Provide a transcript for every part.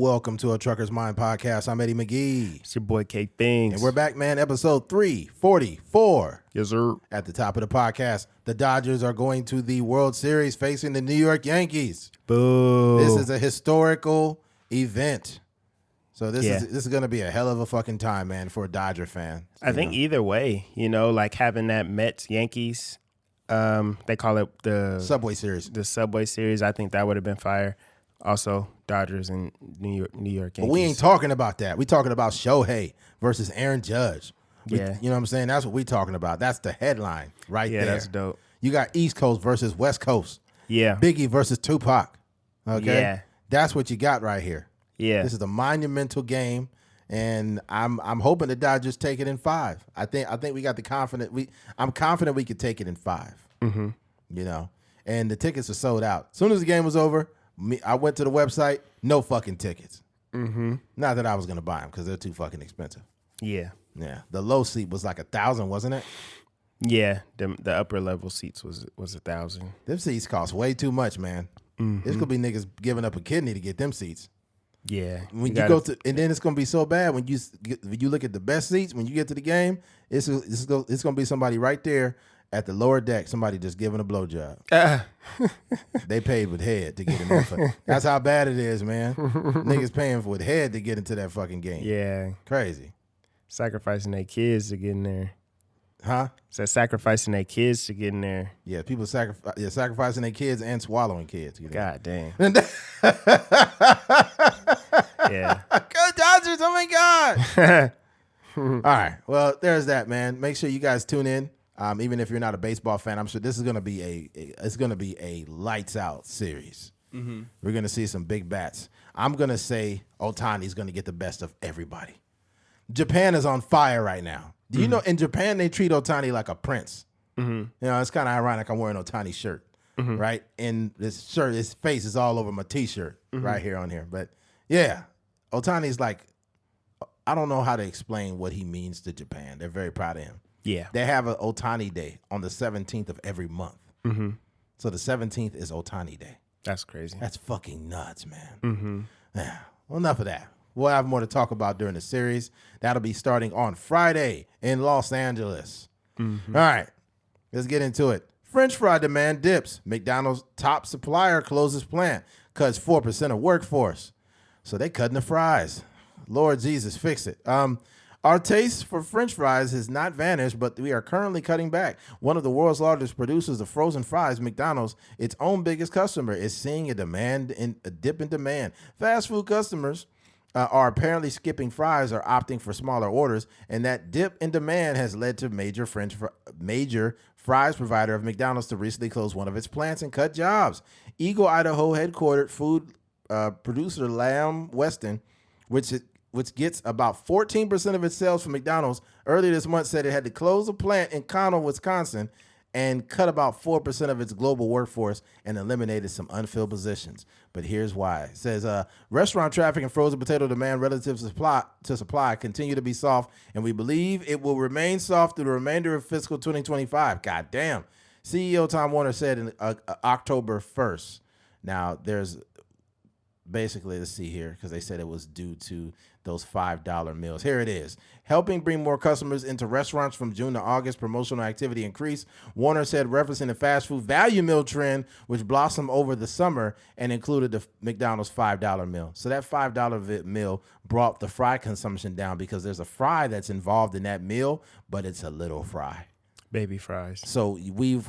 Welcome to a Trucker's Mind podcast. I'm Eddie McGee. It's your boy K Things. And we're back, man. Episode 344. Yes, sir. At the top of the podcast, the Dodgers are going to the World Series facing the New York Yankees. Boo. This is a historical event. So this is going to be a hell of a fucking time, man, for a Dodger fan. I think either way, like having that Mets-Yankees, they call it the Subway Series. The Subway Series. I think that would have been fire. Also, Dodgers and New York Yankees. But we ain't talking about that. We talking about Shohei versus Aaron Judge. You know what I'm saying? That's what we talking about. That's the headline right there. Yeah, that's dope. You got East Coast versus West Coast. Yeah. Biggie versus Tupac. Okay? Yeah. That's what you got right here. Yeah. This is a monumental game, and I'm hoping the Dodgers take it in 5. I think we got the confident. I'm confident we could take it in 5. Mm-hmm. And the tickets are sold out. As soon as the game was over, I went to the website. No fucking tickets. Mm-hmm. Not that I was gonna buy them because they're too fucking expensive. Yeah. Yeah. The low seat was like $1,000, wasn't it? Yeah. The upper level seats was $1,000. Them seats cost way too much, man. Mm-hmm. There's gonna be niggas giving up a kidney to get them seats. Yeah. When you go to, and then it's gonna be so bad when you look at the best seats when you get to the game. It's gonna be somebody right there at the lower deck. Somebody just giving a blowjob. They paid with head to get in there. That's how bad it is, man. Niggas paying with head to get into that fucking game. Yeah. Crazy. Sacrificing their kids to get in there. Huh? So sacrificing their kids to get in there. Yeah, people sacrificing their kids and swallowing kids. God damn. Yeah. Go Dodgers! Oh my God! All right. Well, there's that, man. Make sure you guys tune in. Even if you're not a baseball fan, I'm sure this is gonna be a lights out series. Mm-hmm. We're gonna see some big bats. I'm gonna say Ohtani's gonna get the best of everybody. Japan is on fire right now. Do you know in Japan they treat Ohtani like a prince? Mm-hmm. It's kind of ironic. I'm wearing Ohtani's shirt, right? And this shirt, his face is all over my T-shirt right here on here. But yeah, Ohtani's like, I don't know how to explain what he means to Japan. They're very proud of him. Yeah, they have an Ohtani Day on the 17th of every month. Mm-hmm. So the 17th is Ohtani Day. That's crazy. That's fucking nuts, man. Mm-hmm. Yeah. Well, enough of that. We'll have more to talk about during the series. That'll be starting on Friday in Los Angeles. Mm-hmm. All right, let's get into it. French fry demand dips. McDonald's top supplier closes plant, cuts 4% of workforce. So they cutting the fries. Lord Jesus, fix it. Our taste for French fries has not vanished, but we are currently cutting back. One of the world's largest producers of frozen fries, McDonald's, its own biggest customer, is seeing a dip in demand. Fast food customers are apparently skipping fries or opting for smaller orders, and that dip in demand has led to major fries provider of McDonald's to recently close one of its plants and cut jobs. Eagle, Idaho headquartered food producer Lamb Weston, which gets about 14% of its sales from McDonald's, earlier this month said it had to close a plant in Connell, Wisconsin, and cut about 4% of its global workforce and eliminated some unfilled positions. But here's why. It says, restaurant traffic and frozen potato demand relative to supply continue to be soft, and we believe it will remain soft through the remainder of fiscal 2025. God damn. CEO Tom Warner said in October 1st. Now, there's basically, let's see here, because they said it was due to those $5 meals. Here it is. Helping bring more customers into restaurants from June to August, promotional activity increased. Warner said, referencing the fast food value meal trend, which blossomed over the summer and included the McDonald's $5 meal. So that $5 meal brought the fry consumption down because there's a fry that's involved in that meal, but it's a little fry. Baby fries. So we've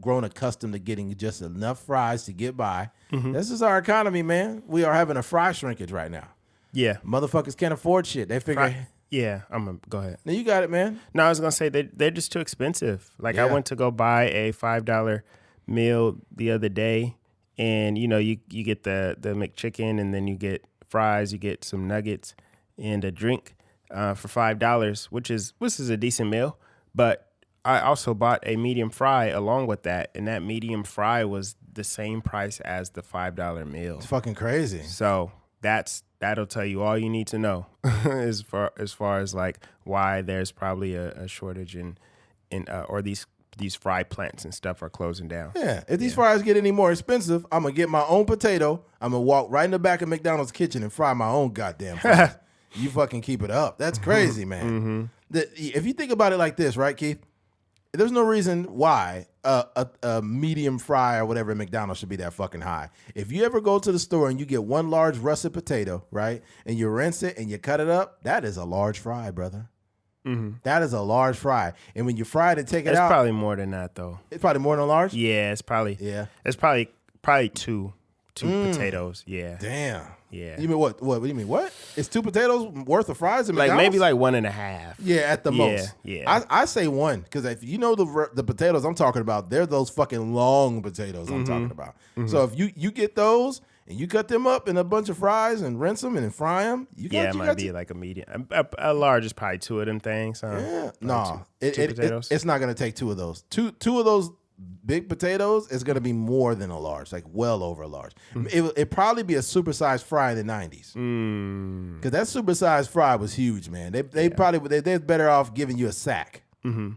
grown accustomed to getting just enough fries to get by. Mm-hmm. This is our economy, man. We are having a fry shrinkage right now. Yeah. Motherfuckers can't afford shit. They figure. Yeah, go ahead. No, you got it, man. No, I was going to say they're just too expensive. Like I went to go buy a $5 meal the other day, and you get the McChicken, and then you get fries, you get some nuggets and a drink for $5, which is a decent meal, but I also bought a medium fry along with that, and that medium fry was the same price as the $5 meal. It's fucking crazy. So that'll tell you all you need to know as far as like why there's probably a shortage in or these these fry plants and stuff are closing down. Yeah. If these fries get any more expensive, I'm going to get my own potato. I'm going to walk right in the back of McDonald's kitchen and fry my own goddamn fries. You fucking keep it up. That's crazy, man. If you think about it like this, right, Keith? There's no reason why a medium fry or whatever at McDonald's should be that fucking high. If you ever go to the store and you get one large russet potato, right, and you rinse it and you cut it up, that is a large fry, brother. That is a large fry. And when you fry it and take it out. It's probably more than that, though. It's probably more than a large? Yeah, it's probably. Yeah. It's probably two potatoes. Yeah. Damn. Yeah. You mean what? What do you mean? What? It's 2 potatoes worth of fries at McDonald's? Like maybe like 1.5. Yeah, at the most. Yeah. I say 1 because if you know the potatoes I'm talking about, they're those fucking long potatoes I'm talking about. So if you get those and you cut them up in a bunch of fries and rinse them and then fry them, it might be like a medium. A large is probably 2 of them things. Huh? Yeah, like no, two potatoes. It's not gonna take 2 of those. Two of those big potatoes is going to be more than a large, like well over a large. It'd probably be a supersized fry in the 90s. Because that supersized fry was huge, man. They're better off giving you a sack. You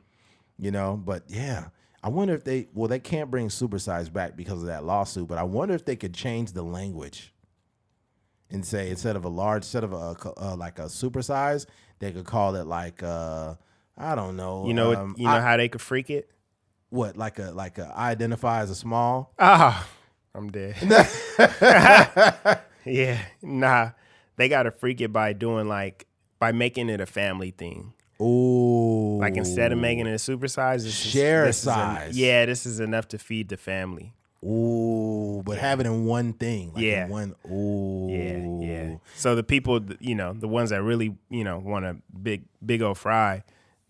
know, but yeah. I wonder if they can't bring supersized back because of that lawsuit, but I wonder if they could change the language and say instead of a large, instead of like a supersize, they could call it like, I don't know. You know how they could freak it? What, like a I identify as a small? I'm dead. Yeah, nah. They gotta freak it by making it a family thing. Ooh. Like instead of making it a supersize, size. This is enough to feed the family. Ooh, but have it in one thing. Like Yeah. in one. Ooh. Yeah. So the people, the ones that really, want a big old fry,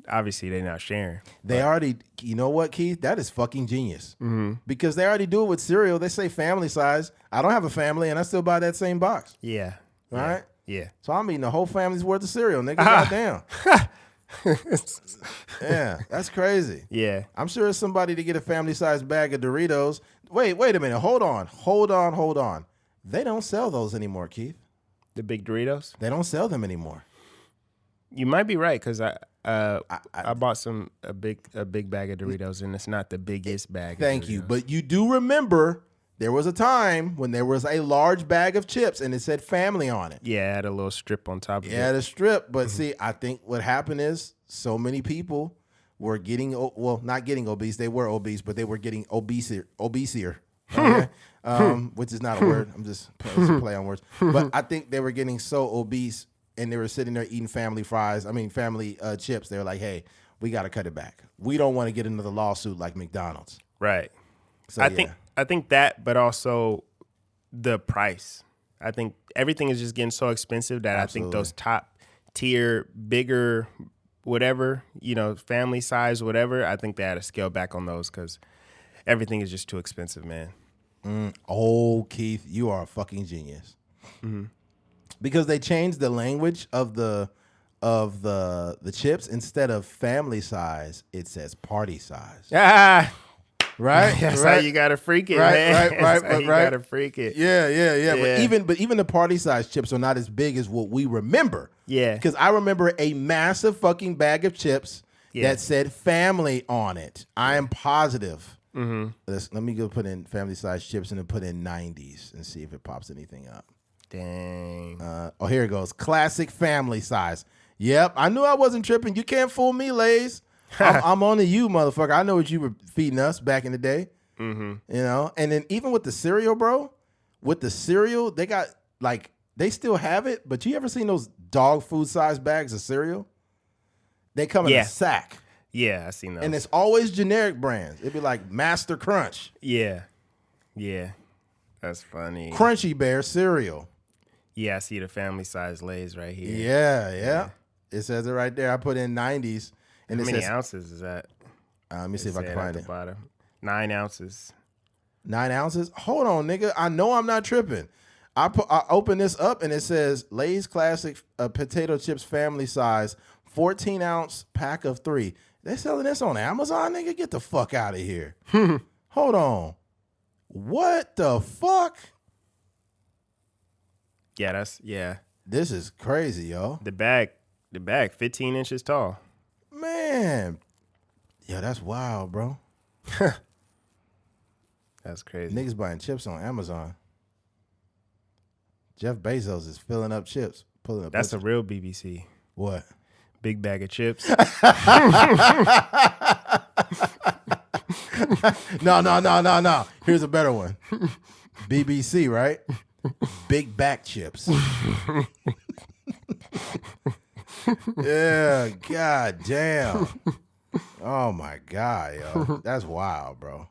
obviously they're not sharing. They already, you know what, Keith? That is fucking genius. Because they already do it with cereal. They say family size. I don't have a family, and I still buy that same box. Yeah. All right? Yeah. So I'm eating the whole family's worth of cereal, nigga. Goddamn. Yeah, that's crazy. Yeah. I'm sure it's somebody to get a family-sized bag of Doritos. Wait a minute. Hold on. They don't sell those anymore, Keith. The big Doritos? They don't sell them anymore. You might be right, because I bought a big bag of Doritos, and it's not the biggest bag. Thank you, but you do remember there was a time when there was a large bag of chips and it said family on it. Yeah, it had a little strip on top of it. Yeah, the strip. But see, I think what happened is so many people were getting, not getting obese. They were obese, but they were getting obesier. Okay? Which is not a word. I'm just play on words. But I think they were getting so obese and they were sitting there eating family chips. They were like, hey, we got to cut it back. We don't want to get another lawsuit like McDonald's. Right. So, I think that, but also the price. I think everything is just getting so expensive that Absolutely. I think those top tier, bigger, whatever, family size, whatever, I think they had to scale back on those because everything is just too expensive, man. Oh, Keith, you are a fucking genius. Because they changed the language of the chips. Instead of family size, it says party size. Right? That's how you gotta freak it, man. Right. You gotta freak it. Yeah. But even the party size chips are not as big as what we remember. Yeah. Because I remember a massive fucking bag of chips that said family on it. I am positive. Let me go put in family size chips and then put in 90s and see if it pops anything up. Dang. Here it goes. Classic family size. Yep. I knew I wasn't tripping. You can't fool me, Lays. I'm on to you, motherfucker. I know what you were feeding us back in the day. And then even with the cereal, bro, they got they still have it, but you ever seen those dog food size bags of cereal? They come in a sack. Yeah, I seen those. And it's always generic brands. It'd be like Master Crunch. Yeah. That's funny. Crunchy Bear cereal. Yeah, I see the family size Lay's right here. Yeah. It says it right there. I put in 90s. And how many ounces is that? Let me see if I can find it. Bottom. 9 ounces. 9 ounces? Hold on, nigga. I know I'm not tripping. I open this up and it says Lay's Classic Potato Chips Family Size 14-ounce pack of 3. They selling this on Amazon, nigga? Get the fuck out of here. Hold on. What the fuck? Yeah. This is crazy, yo. The bag 15 inches tall. Man. Yo, Yeah, that's wild, bro. That's crazy. Niggas buying chips on Amazon. Jeff Bezos is filling up chips. Pulling up. That's a real BBC. What? Big bag of chips. No. Here's a better one. BBC, right? Big back chips. Yeah, god damn. Oh my god, yo. That's wild, bro.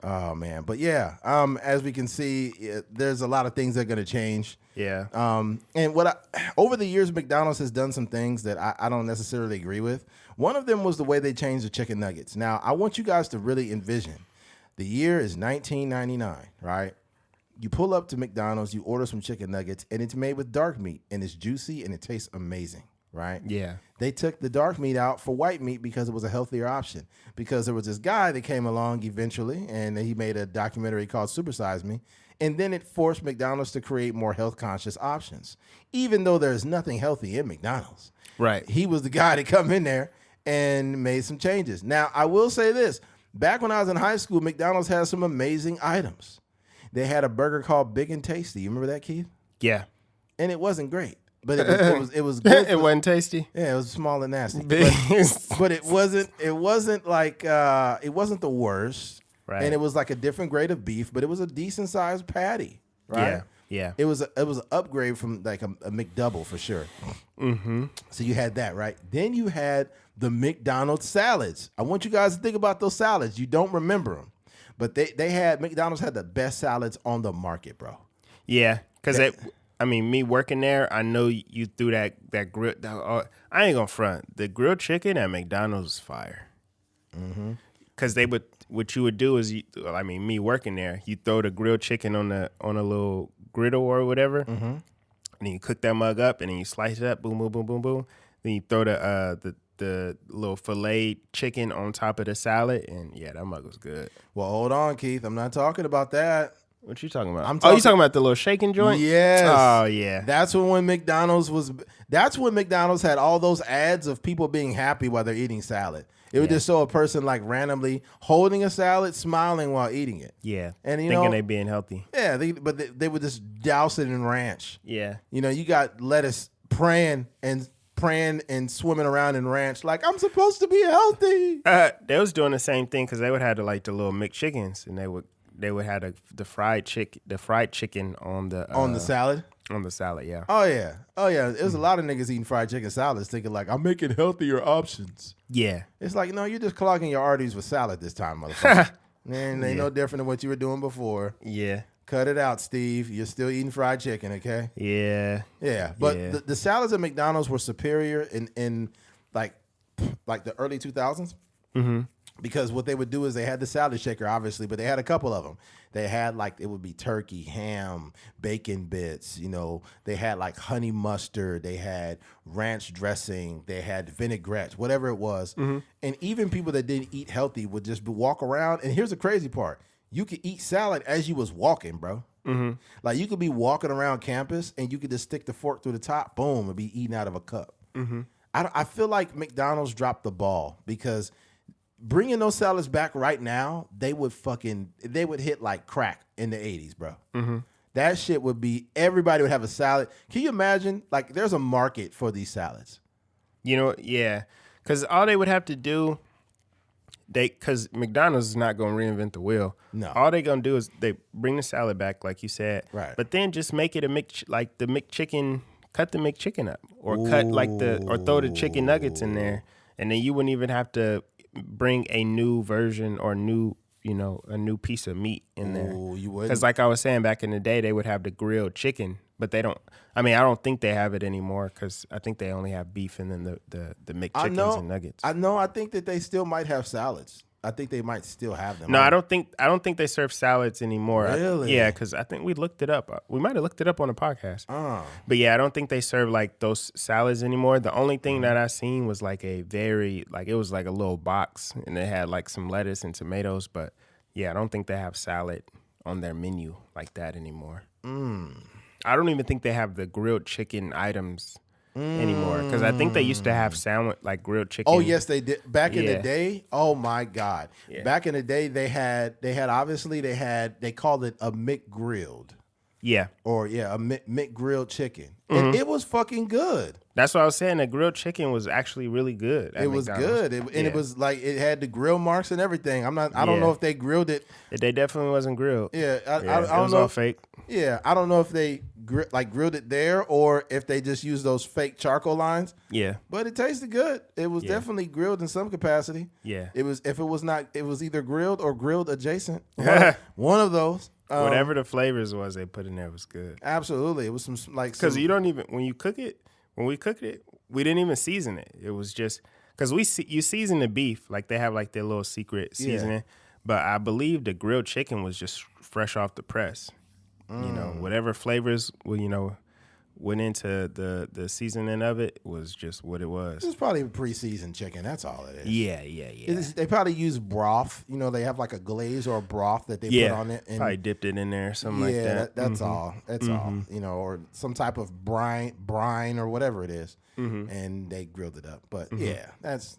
Oh man. But yeah, as we can see, there's a lot of things that are gonna change. Yeah. And over the years, McDonald's has done some things that I don't necessarily agree with. One of them was the way they changed the chicken nuggets. Now, I want you guys to really envision. The year is 1999, right? You pull up to McDonald's, you order some chicken nuggets, and it's made with dark meat, and it's juicy, and it tastes amazing, right? Yeah. They took the dark meat out for white meat because it was a healthier option. Because there was this guy that came along eventually, and he made a documentary called Super Size Me, and then it forced McDonald's to create more health-conscious options, even though there's nothing healthy in McDonald's. Right. He was the guy to come in there and made some changes. Now, I will say this. Back when I was in high school, McDonald's had some amazing items. They had a burger called Big and Tasty. You remember that, Keith? Yeah. And it wasn't great, but it was good. It wasn't tasty. Yeah, it was small and nasty. Big. But it wasn't like it wasn't the worst. Right. And it was like a different grade of beef, but it was a decent sized patty. Right. Yeah. Yeah. It was an upgrade from like a McDouble for sure. Mm-hmm. So you had that, right? Then you had the McDonald's salads. I want you guys to think about those salads. You don't remember them, but McDonald's had the best salads on the market, bro. Yeah, because me working there, I know you threw that grill. I ain't gonna front. The grilled chicken at McDonald's was fire. Mm-hmm. Because what you would do is, me working there, you throw the grilled chicken on a little griddle or whatever, mm-hmm. and then you cook that mug up, and then you slice it up, boom, boom, boom, boom, boom. Then you throw the little filleted chicken on top of the salad, and yeah, that mug was good. Well, hold on, Keith. I'm not talking about that. What you talking about? You talking about the little shaking joint? Yes. Oh, yeah. That's when McDonald's had all those ads of people being happy while they're eating salad. It would just show a person like randomly holding a salad, smiling while eating it. Yeah. And thinking they being healthy. Yeah, but they would just douse it in ranch. Yeah. You got lettuce praying and swimming around in ranch like, I'm supposed to be healthy. They was doing the same thing because they would have the little McChickens, and they would have the fried chicken on the salad. On the salad, yeah. Oh yeah. There's a lot of niggas eating fried chicken salads thinking like, I'm making healthier options. Yeah. It's like, no, you're just clogging your arteries with salad this time, motherfucker. Man, they no different than what you were doing before. Yeah. Cut it out, Steve. You're still eating fried chicken, okay? Yeah. Yeah. But the salads at McDonald's were superior in like the early 2000s. Mm-hmm. Because what they would do is they had the salad shaker, obviously, but they had a couple of them. They had it would be turkey, ham, bacon bits. They had like honey mustard. They had ranch dressing. They had vinaigrette, whatever it was. Mm-hmm. And even people that didn't eat healthy would just walk around. And here's the crazy part. You could eat salad as you was walking, bro. Mm-hmm. Like you could be walking around campus and you could just stick the fork through the top, boom, and be eating out of a cup. Mm-hmm. I feel like McDonald's dropped the ball because bringing those salads back right now, they would hit like crack in the 80s, bro. Mm-hmm. That shit would be, everybody would have a salad. Can you imagine? Like, there's a market for these salads. Yeah. Because all they would have to do, because McDonald's is not going to reinvent the wheel. No. All they going to do is they bring the salad back, like you said. Right. But then just make it the McChicken, cut the McChicken up. Or or throw the chicken nuggets in there. And then you wouldn't even have to bring a new version or a new piece of meat in there. You wouldn't? Because like I was saying, back in the day, they would have the grilled chicken, but they don't. I don't think they have it anymore because I think they only have beef and then the McChickens and nuggets. I think that they still might have salads. I think they might still have them. No, I don't think they serve salads anymore. Really? Yeah, because I think we looked it up. We might have looked it up on the podcast. But yeah, I don't think they serve like those salads anymore. The only thing that I seen was like it was like a little box and it had like some lettuce and tomatoes. But yeah, I don't think they have salad on their menu like that anymore. I don't even think they have the grilled chicken items anymore because I think they used to have sandwich like grilled chicken. Oh yes, they did. Back in the Yeah. day, oh my God. Yeah. Back in the day, they called it a McGrilled. Yeah, Or a McGrilled chicken. Mm-hmm. And it was fucking good. that's what I was saying. The grilled chicken was actually really good. At It was McDonald's. good. And it was like it had the grill marks and everything. I don't Yeah. know if they grilled it. They definitely wasn't grilled. Yeah, I It don't was know all if, fake. Yeah, I don't know if they grilled it there or if they just used those fake charcoal lines. Yeah, But it tasted good. It was definitely grilled in some capacity. yeah. It was it was either grilled or grilled adjacent. One of those. Whatever the flavors was they put in there was good. Absolutely. It was some Because you don't even when we cooked it, we didn't even season it. It was just because you season the beef like they have like their little secret seasoning, but I believe the grilled chicken was just fresh off the press. You know, whatever flavors went into the seasoning of it was just what it was. It's probably pre-seasoned chicken. That's all it is. Yeah. They probably use broth. You know, they have like a glaze or a broth that they put on it. And probably dipped it in there or something like that. That's all. That's all. You know, or some type of brine or whatever it is. And they grilled it up. But yeah, that's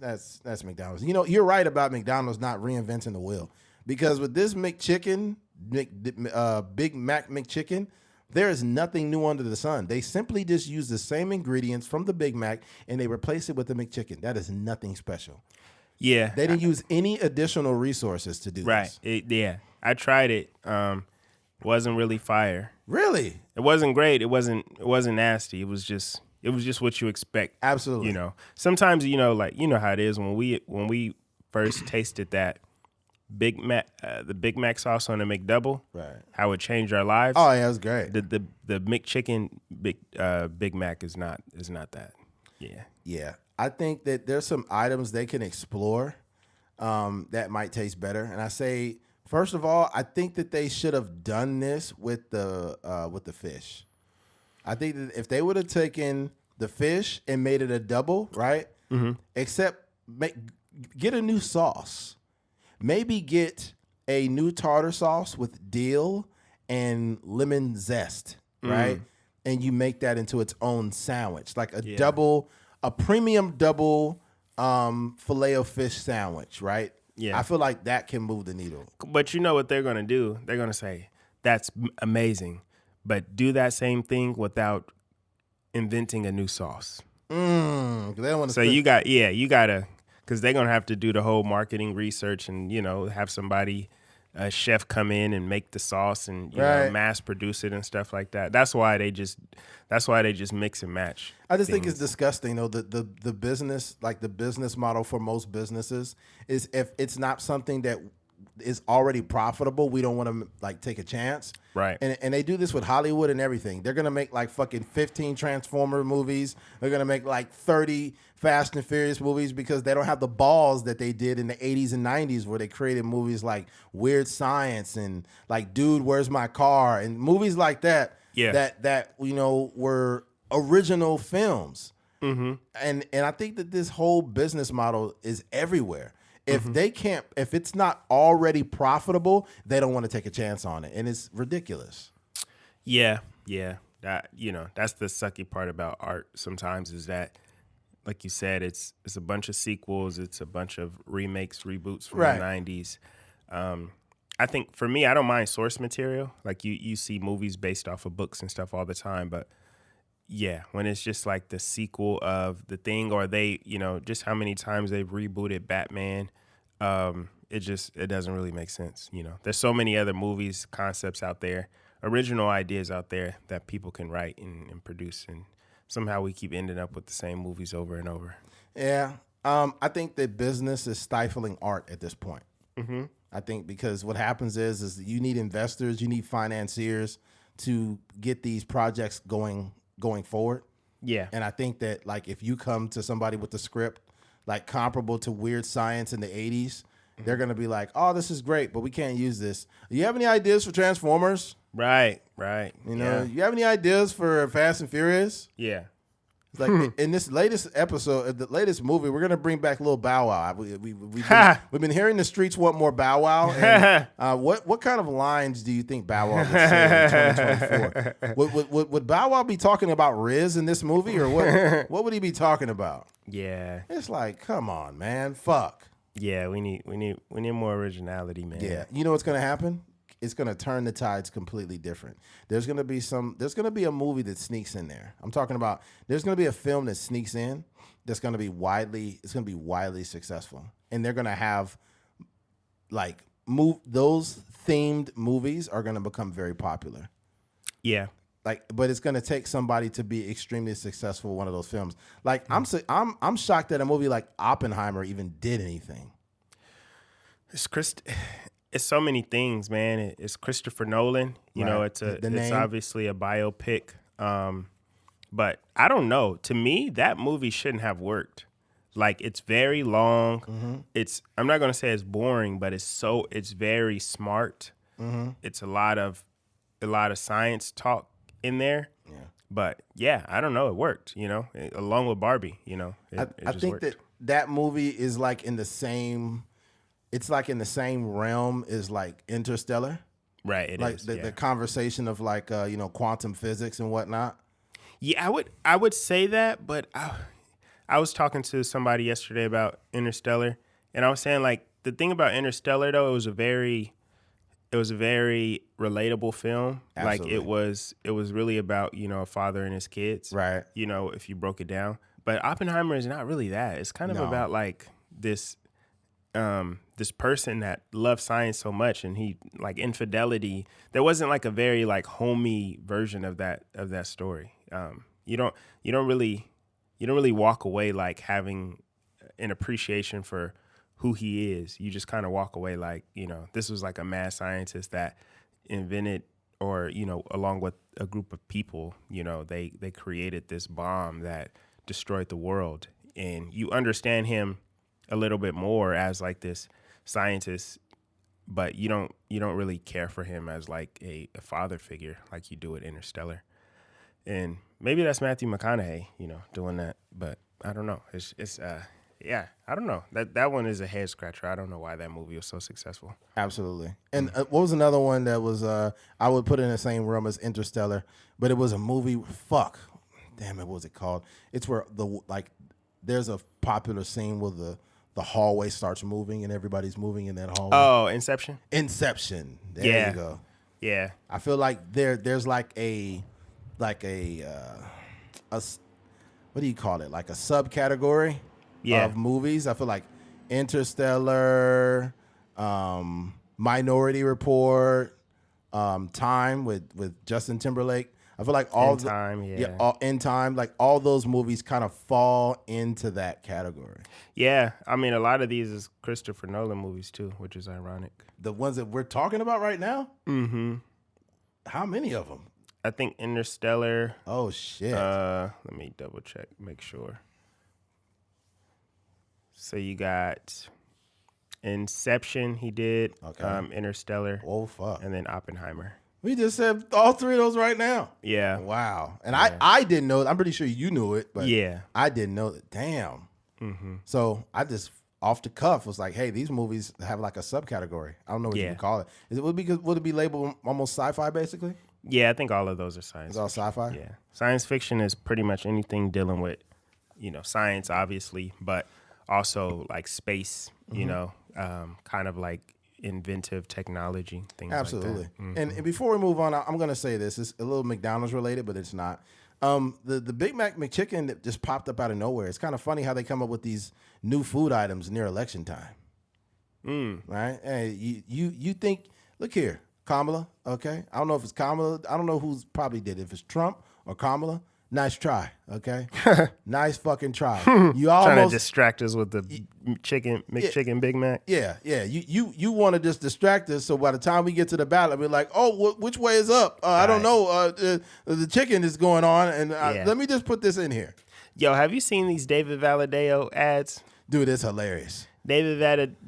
McDonald's. You know, you're right about McDonald's not reinventing the wheel because with this McChicken, Big Mac McChicken. There is nothing new under the sun. They simply just use the same ingredients from the Big Mac and they replace it with the McChicken. That is nothing special. Yeah. They didn't use any additional resources to do this. Right. I tried it. Wasn't really fire. Really? It wasn't great. It wasn't nasty. It was just what you expect. Absolutely. You know. Sometimes like how it is when we first tasted that Big Mac, the Big Mac sauce on the McDouble, right? How it changed our lives. Oh yeah, it was great. The McChicken Big Mac is not that. Yeah. I think that there's some items they can explore that might taste better. And I say, first of all, I think that they should have done this with the fish. I think that if they would have taken the fish and made it a double, right? Except get a new sauce. Maybe get a new tartar sauce with dill and lemon zest, right? And you make that into its own sandwich, like a premium double filet of fish sandwich, right? Yeah. I feel like that can move the needle. But you know what they're going to do? They're going to say, that's amazing, but do that same thing without inventing a new sauce. They don't want to. So you got to. Because they're going to have to do the whole marketing research and, have somebody, a chef come in and make the sauce and, mass produce it and stuff like that. That's why they just mix and match. I just think it's disgusting, though. The business, like the business model for most businesses is if it's not something that is already profitable, we don't want to like take a chance. Right. And they do this with Hollywood and everything. They're going to make like fucking 15 Transformer movies. They're going to make like 30 Fast and Furious movies because they don't have the balls that they did in the 80s and 90s where they created movies like Weird Science and like Dude, Where's My Car? And movies like that. Yeah. That were original films. And I think that this whole business model is everywhere. If if it's not already profitable, they don't want to take a chance on it. And it's ridiculous. Yeah. That, that's the sucky part about art sometimes is that, like you said, it's a bunch of sequels. It's a bunch of remakes, reboots from the 90s. I think for me, I don't mind source material. Like you see movies based off of books and stuff all the time. But yeah, when it's just like the sequel of the thing or they, just how many times they've rebooted Batman, it doesn't really make sense. There's so many other movies, concepts out there, original ideas out there that people can write and produce. And somehow we keep ending up with the same movies over and over. Yeah. I think that business is stifling art at this point. I think because what happens is you need investors, you need financiers to get these projects going forward. Yeah. And I think that like if you come to somebody with a script like comparable to Weird Science in the 80s, they're going to be like, "Oh, this is great, but we can't use this. You have any ideas for Transformers?" Right. You have any ideas for Fast and Furious? Yeah. It's like in this latest episode, the latest movie, we're gonna bring back Lil Bow Wow. We've been hearing the streets want more Bow Wow. And, what kind of lines do you think Bow Wow would say in 2024? Would Bow Wow be talking about Riz in this movie, or what? What would he be talking about? Yeah, it's like, come on, man, fuck. Yeah, we need more originality, man. Yeah, you know what's gonna happen? It's gonna turn the tides completely different. There's gonna be a movie that sneaks in there. I'm talking about there's gonna be a film that sneaks in that's gonna be widely successful, and they're gonna have those themed movies are gonna become very popular. Yeah. But it's gonna take somebody to be extremely successful with one of those films. Like I'm shocked that a movie like Oppenheimer even did anything. It's so many things, man. It's Christopher Nolan. You know, it's obviously a biopic. But I don't know. To me, that movie shouldn't have worked. Like, it's very long. Mm-hmm. I'm not gonna say it's boring, but it's very smart. Mm-hmm. It's a lot of science talk in there. Yeah. But yeah, I don't know. It worked, you know, along with Barbie, you know. I think that movie is like in the same. It's like in the same realm as like Interstellar. Right. It like is. The conversation of like quantum physics and whatnot. Yeah, I would say that, but I was talking to somebody yesterday about Interstellar, and I was saying like the thing about Interstellar though, it was a very relatable film. Absolutely. Like it was really about, you know, a father and his kids. Right. You know, if you broke it down. But Oppenheimer is not really that. It's kind of about like this person that loved science so much, and he like infidelity. There wasn't like a very like homey version of that story. You don't really walk away like having an appreciation for who he is. You just kind of walk away like, you know, this was like a mad scientist that invented, or, you know, along with a group of people, you know, they created this bomb that destroyed the world. And you understand him a little bit more as like this scientist, but you don't really care for him as like a father figure like you do with Interstellar. And maybe that's Matthew McConaughey, you know, doing that, but I don't know. Yeah, I don't know. That one is a head scratcher. I don't know why that movie was so successful. Absolutely. And what was another one that was I would put in the same realm as Interstellar, but it was a movie. Fuck, damn it, what was it called? It's where there's a popular scene where the hallway starts moving and everybody's moving in that hallway. Oh, Inception. There you go. Yeah. I feel like there's like a what do you call it? Like a subcategory. Yeah. Of movies. I feel like Interstellar, Minority Report, Time with Justin Timberlake. I feel like In Time, like all those movies kind of fall into that category. Yeah, I mean a lot of these is Christopher Nolan movies too, which is ironic. The ones that we're talking about right now? Mm-hmm. How many of them? I think Interstellar. Oh shit. Let me double check, make sure. So you got Inception, he did. Okay. Interstellar. Oh, fuck. And then Oppenheimer. We just said all three of those right now. Yeah. Wow. And yeah. I didn't know. I'm pretty sure you knew it, but yeah, I didn't know it. Damn. Mm-hmm. So I just off the cuff was like, hey, these movies have like a subcategory. I don't know what you can call it. Would it be labeled almost sci-fi basically? Yeah, I think all of those are science. It's all sci-fi? Yeah. Science fiction is pretty much anything dealing with, you know, science obviously, but also like space, you know, kind of like inventive technology, things Absolutely. like that. Mm-hmm. And before we move on, I'm going to say this. It's a little McDonald's related, but it's not. The Big Mac McChicken that just popped up out of nowhere. It's kind of funny how they come up with these new food items near election time. Right? Hey, you think, look here, Kamala, okay? I don't know if it's Kamala. I don't know who's probably did it, if it's Trump or Kamala. Nice try, okay? Nice fucking try. You almost trying to distract us with the McChicken Big Mac. Yeah. You want to just distract us, so by the time we get to the ballot, we're like, oh, which way is up? I don't know. The chicken is going on, and let me just put this in here. Yo, have you seen these David Valadao ads? Dude, it's hilarious. David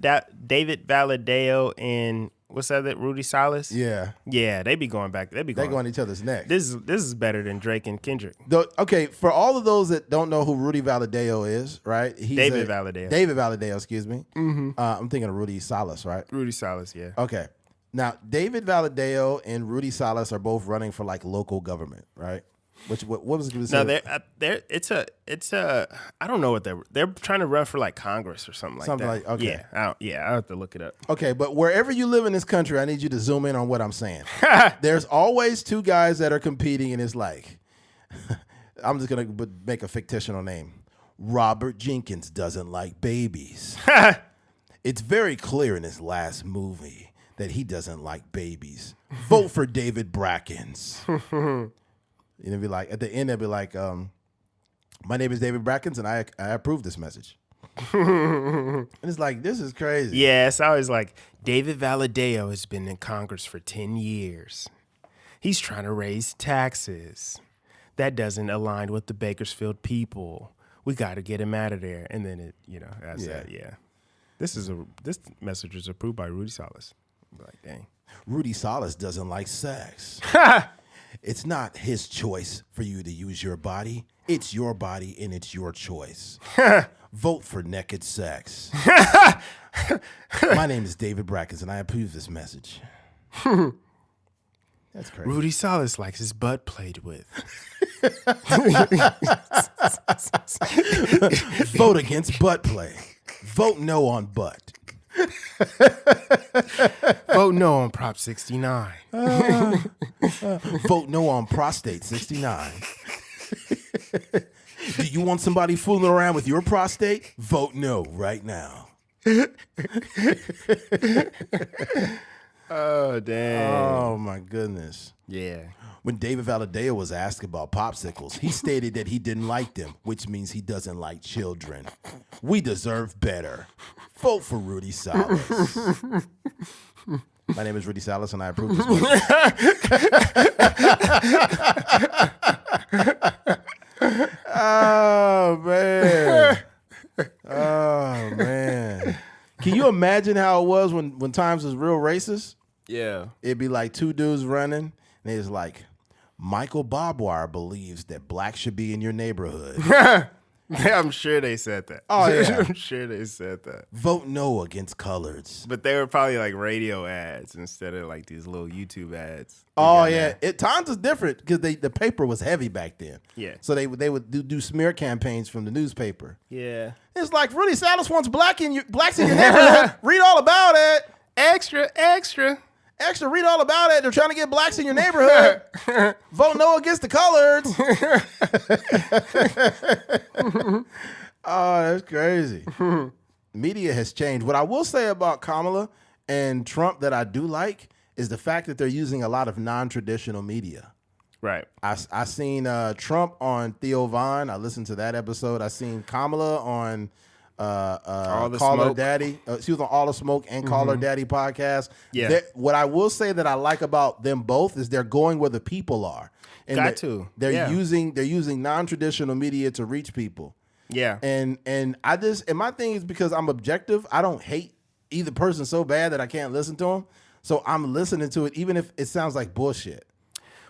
Valadao and what's that? Rudy Salas. Yeah. Yeah, they be going back. They go on each other's neck. This is better than Drake and Kendrick. Okay, for all of those that don't know who Rudy Valadeo is, right? He's David Valadeo. David Valadeo, excuse me. Mm-hmm. I'm thinking of Rudy Salas, right? Rudy Salas, yeah. Okay. Now, David Valadeo and Rudy Salas are both running for like local government, right? What was it? No, it's a I don't know what they're trying to run for like Congress or something like that. Like okay. I have to look it up. Okay, but wherever you live in this country, I need you to zoom in on what I'm saying. There's always two guys that are competing, and it's like I'm just gonna make a fictional name. Robert Jenkins doesn't like babies. It's very clear in his last movie that he doesn't like babies. Vote for David Brackens. And it'd be like, at the end, it'd be like, my name is David Brackens, and I approve this message. And it's like, this is crazy. Yeah, it's always like, David Valadeo has been in Congress for 10 years. He's trying to raise taxes. That doesn't align with the Bakersfield people. We got to get him out of there. And then This message is approved by Rudy Salas. Like, dang. Rudy Salas doesn't like sex. It's not his choice for you to use your body. It's your body and it's your choice. Vote for naked sex. My name is David Brackens and I approve this message. That's crazy. Rudy Salas likes his butt played with. Vote against butt play. Vote no on butt. Vote no on Prop 69. Vote no on Prostate 69. Do you want somebody fooling around with your prostate? Vote no right now. Oh, damn. Oh, my goodness. Yeah. When David Valadeo was asked about popsicles, he stated that he didn't like them, which means he doesn't like children. We deserve better. Vote for Rudy Salas. My name is Rudy Salas, and I approve this motion. Oh, man. Oh, man. Can you imagine how it was when times was real racist? Yeah. It'd be like two dudes running, and they was like, Michael Barbwire believes that blacks should be in your neighborhood. I'm sure they said that. Oh, yeah. I'm sure they said that. Vote no against coloreds. But they were probably like radio ads instead of like these little YouTube ads. Oh, yeah. Times was different because the paper was heavy back then. Yeah. So they would do smear campaigns from the newspaper. Yeah. It's like, Rudy Salas wants blacks in your neighborhood. Read all about it. Extra. Extra, read all about it. They're trying to get blacks in your neighborhood. Vote no against the coloreds. Oh, that's crazy. Media has changed. What I will say about Kamala and Trump that I do like is the fact that they're using a lot of non-traditional media. Right. I seen Trump on Theo Von. I listened to that episode. I seen Kamala on All the Call Her Smoke. Daddy. She was on All the Smoke and Call Her Daddy podcast. Yeah. What I will say that I like about them both is they're going where the people are. And they're using non-traditional media to reach people. Yeah. And my thing is because I'm objective, I don't hate either person so bad that I can't listen to them. So I'm listening to it even if it sounds like bullshit.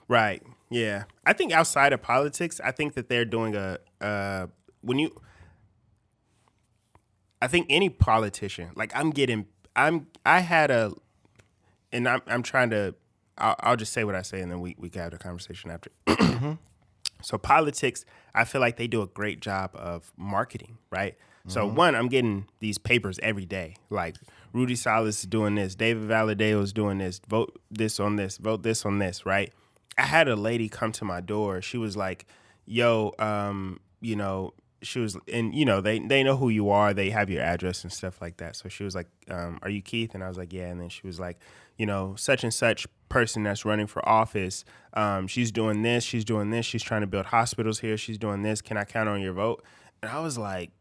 Right. Yeah. I think outside of politics, I think that they're doing I think any politician, like I'll just say what I say and then we can have the conversation after. So politics, I feel like they do a great job of marketing, right? So one, I'm getting these papers every day. Like Rudy Salas is doing this, David Valadeo is doing this, vote this on this, vote this on this, right? I had a lady come to my door. She was like, yo, she was, and they know who you are. They have your address and stuff like that. So she was like, are you Keith? And I was like, yeah. And then she was like, such and such person that's running for office. She's doing this. She's doing this. She's trying to build hospitals here. She's doing this. Can I count on your vote? And I was like,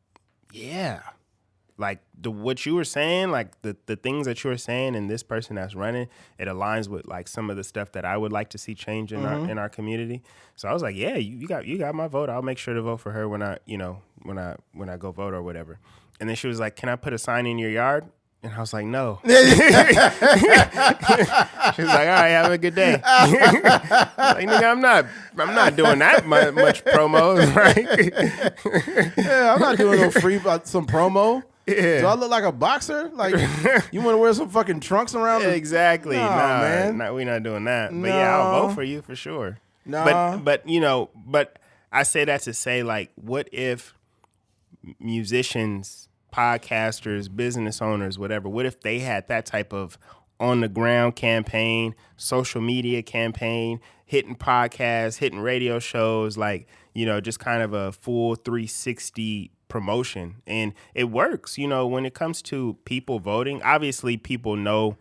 yeah. Like what you were saying, like the things that you were saying and this person that's running, it aligns with like some of the stuff that I would like to see change in our community. So I was like, yeah, you got my vote. I'll make sure to vote for her when I go vote or whatever. And then she was like, can I put a sign in your yard? And I was like, no. She was like, all right, have a good day. Like, nigga, I'm not doing that much promo, right? Yeah, I'm not doing no free some promo. Yeah. Do I look like a boxer? Like, you want to wear some fucking trunks around? Exactly. No, nah, man. We're not doing that. No. But yeah, I'll vote for you for sure. No. But I say that to say, like, what if musicians, podcasters, business owners, whatever, what if they had that type of on the ground campaign, social media campaign, hitting podcasts, hitting radio shows, like, just kind of a full 360 promotion. And it works, when it comes to people voting. Obviously people know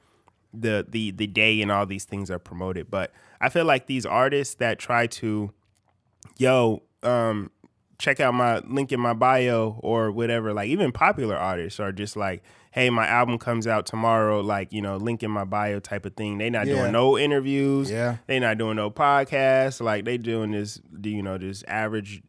the day and all these things are promoted, but I feel like these artists that try to check out my link in my bio or whatever, like even popular artists are just like, hey, my album comes out tomorrow, like, link in my bio type of thing. They not doing no interviews. Yeah. They not doing no podcasts. Like they doing this, this average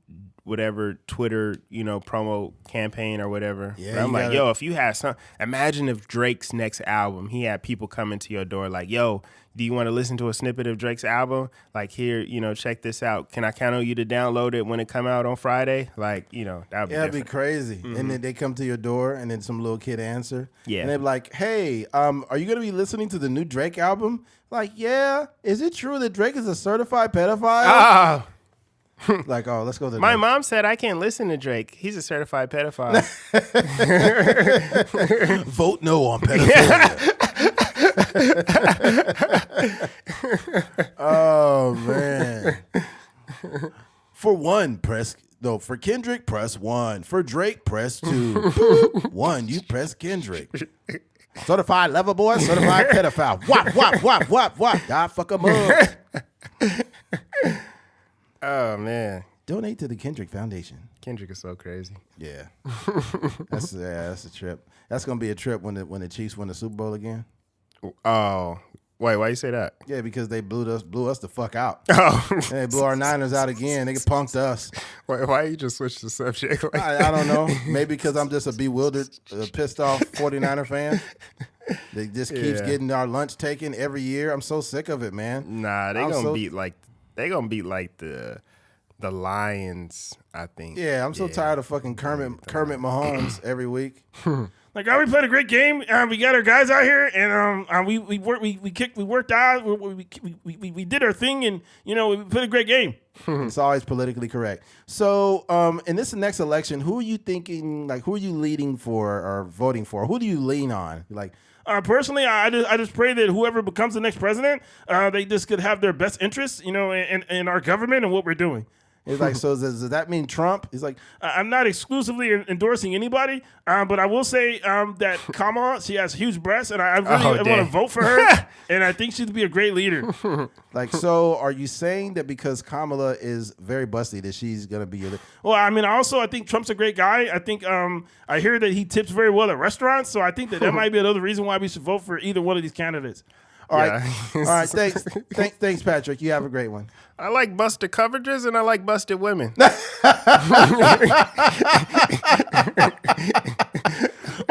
whatever Twitter, promo campaign or whatever. Yeah, but I'm like, if you had imagine if Drake's next album, he had people coming to your door like, yo, do you want to listen to a snippet of Drake's album? Like, here, check this out. Can I count on you to download it when it come out on Friday? Like, that'd be that'd be crazy. Mm-hmm. And then they come to your door and then some little kid answer. Yeah. And they're like, hey, are you going to be listening to the new Drake album? Like, yeah. Is it true that Drake is a certified pedophile? Like, oh, let's go to my mom said I can't listen to Drake. He's a certified pedophile. Vote no on pedophilia. Oh, man. For Kendrick, press 1. For Drake, press 2. 1, you press Kendrick. Certified lover boy, certified pedophile. Wop, wop, wop, wop, wop. God fuck 'em up. Oh, man. Donate to the Kendrick Foundation. Kendrick is so crazy. Yeah. That's a trip. That's going to be a trip when the Chiefs win the Super Bowl again. Oh, wait, why you say that? Yeah, because they blew us the fuck out. Oh. And they blew our Niners out again. They punked us. Why you just switch the subject? Like I don't know. Maybe because I'm just a bewildered, pissed off 49er fan. They just keeps getting our lunch taken every year. I'm so sick of it, man. Nah, they're gonna beat the Lions, I think. Yeah, I'm so tired of fucking Kermit Mahomes every week. Like, we played a great game. We got our guys out here, and we worked out, we did our thing, and we played a great game. It's always politically correct. So, in this next election, who are you thinking? Like, who are you leading for or voting for? Who do you lean on? Like, personally, I just pray that whoever becomes the next president, they just could have their best interests, in our government and what we're doing. It's like, so does that mean Trump? He's like, I'm not exclusively endorsing anybody, but I will say that Kamala, she has huge breasts, and I really want to vote for her, and I think she'd be a great leader. Like, so are you saying that because Kamala is very busty that she's going to be your leader? Well, I mean, I think Trump's a great guy. I think I hear that he tips very well at restaurants, so I think that might be another reason why we should vote for either one of these candidates. All right. Thanks, Patrick. You have a great one. I like busted coverages and I like busted women.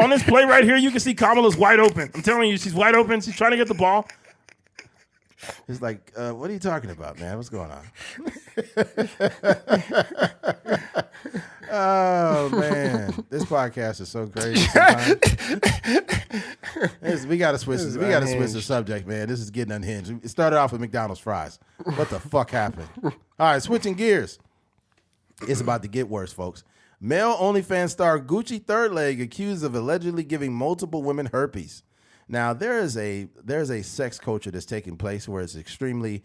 On this play right here, you can see Kamala's wide open. I'm telling you, she's wide open. She's trying to get the ball. It's like, what are you talking about, man? What's going on? Oh, man. This podcast is so crazy sometimes. We got to switch the subject, man. This is getting unhinged. It started off with McDonald's fries. What the fuck happened? All right, switching gears. It's about to get worse, folks. Male OnlyFans star Gucci Third Leg accused of allegedly giving multiple women herpes. Now, there is a sex culture that's taking place where it's extremely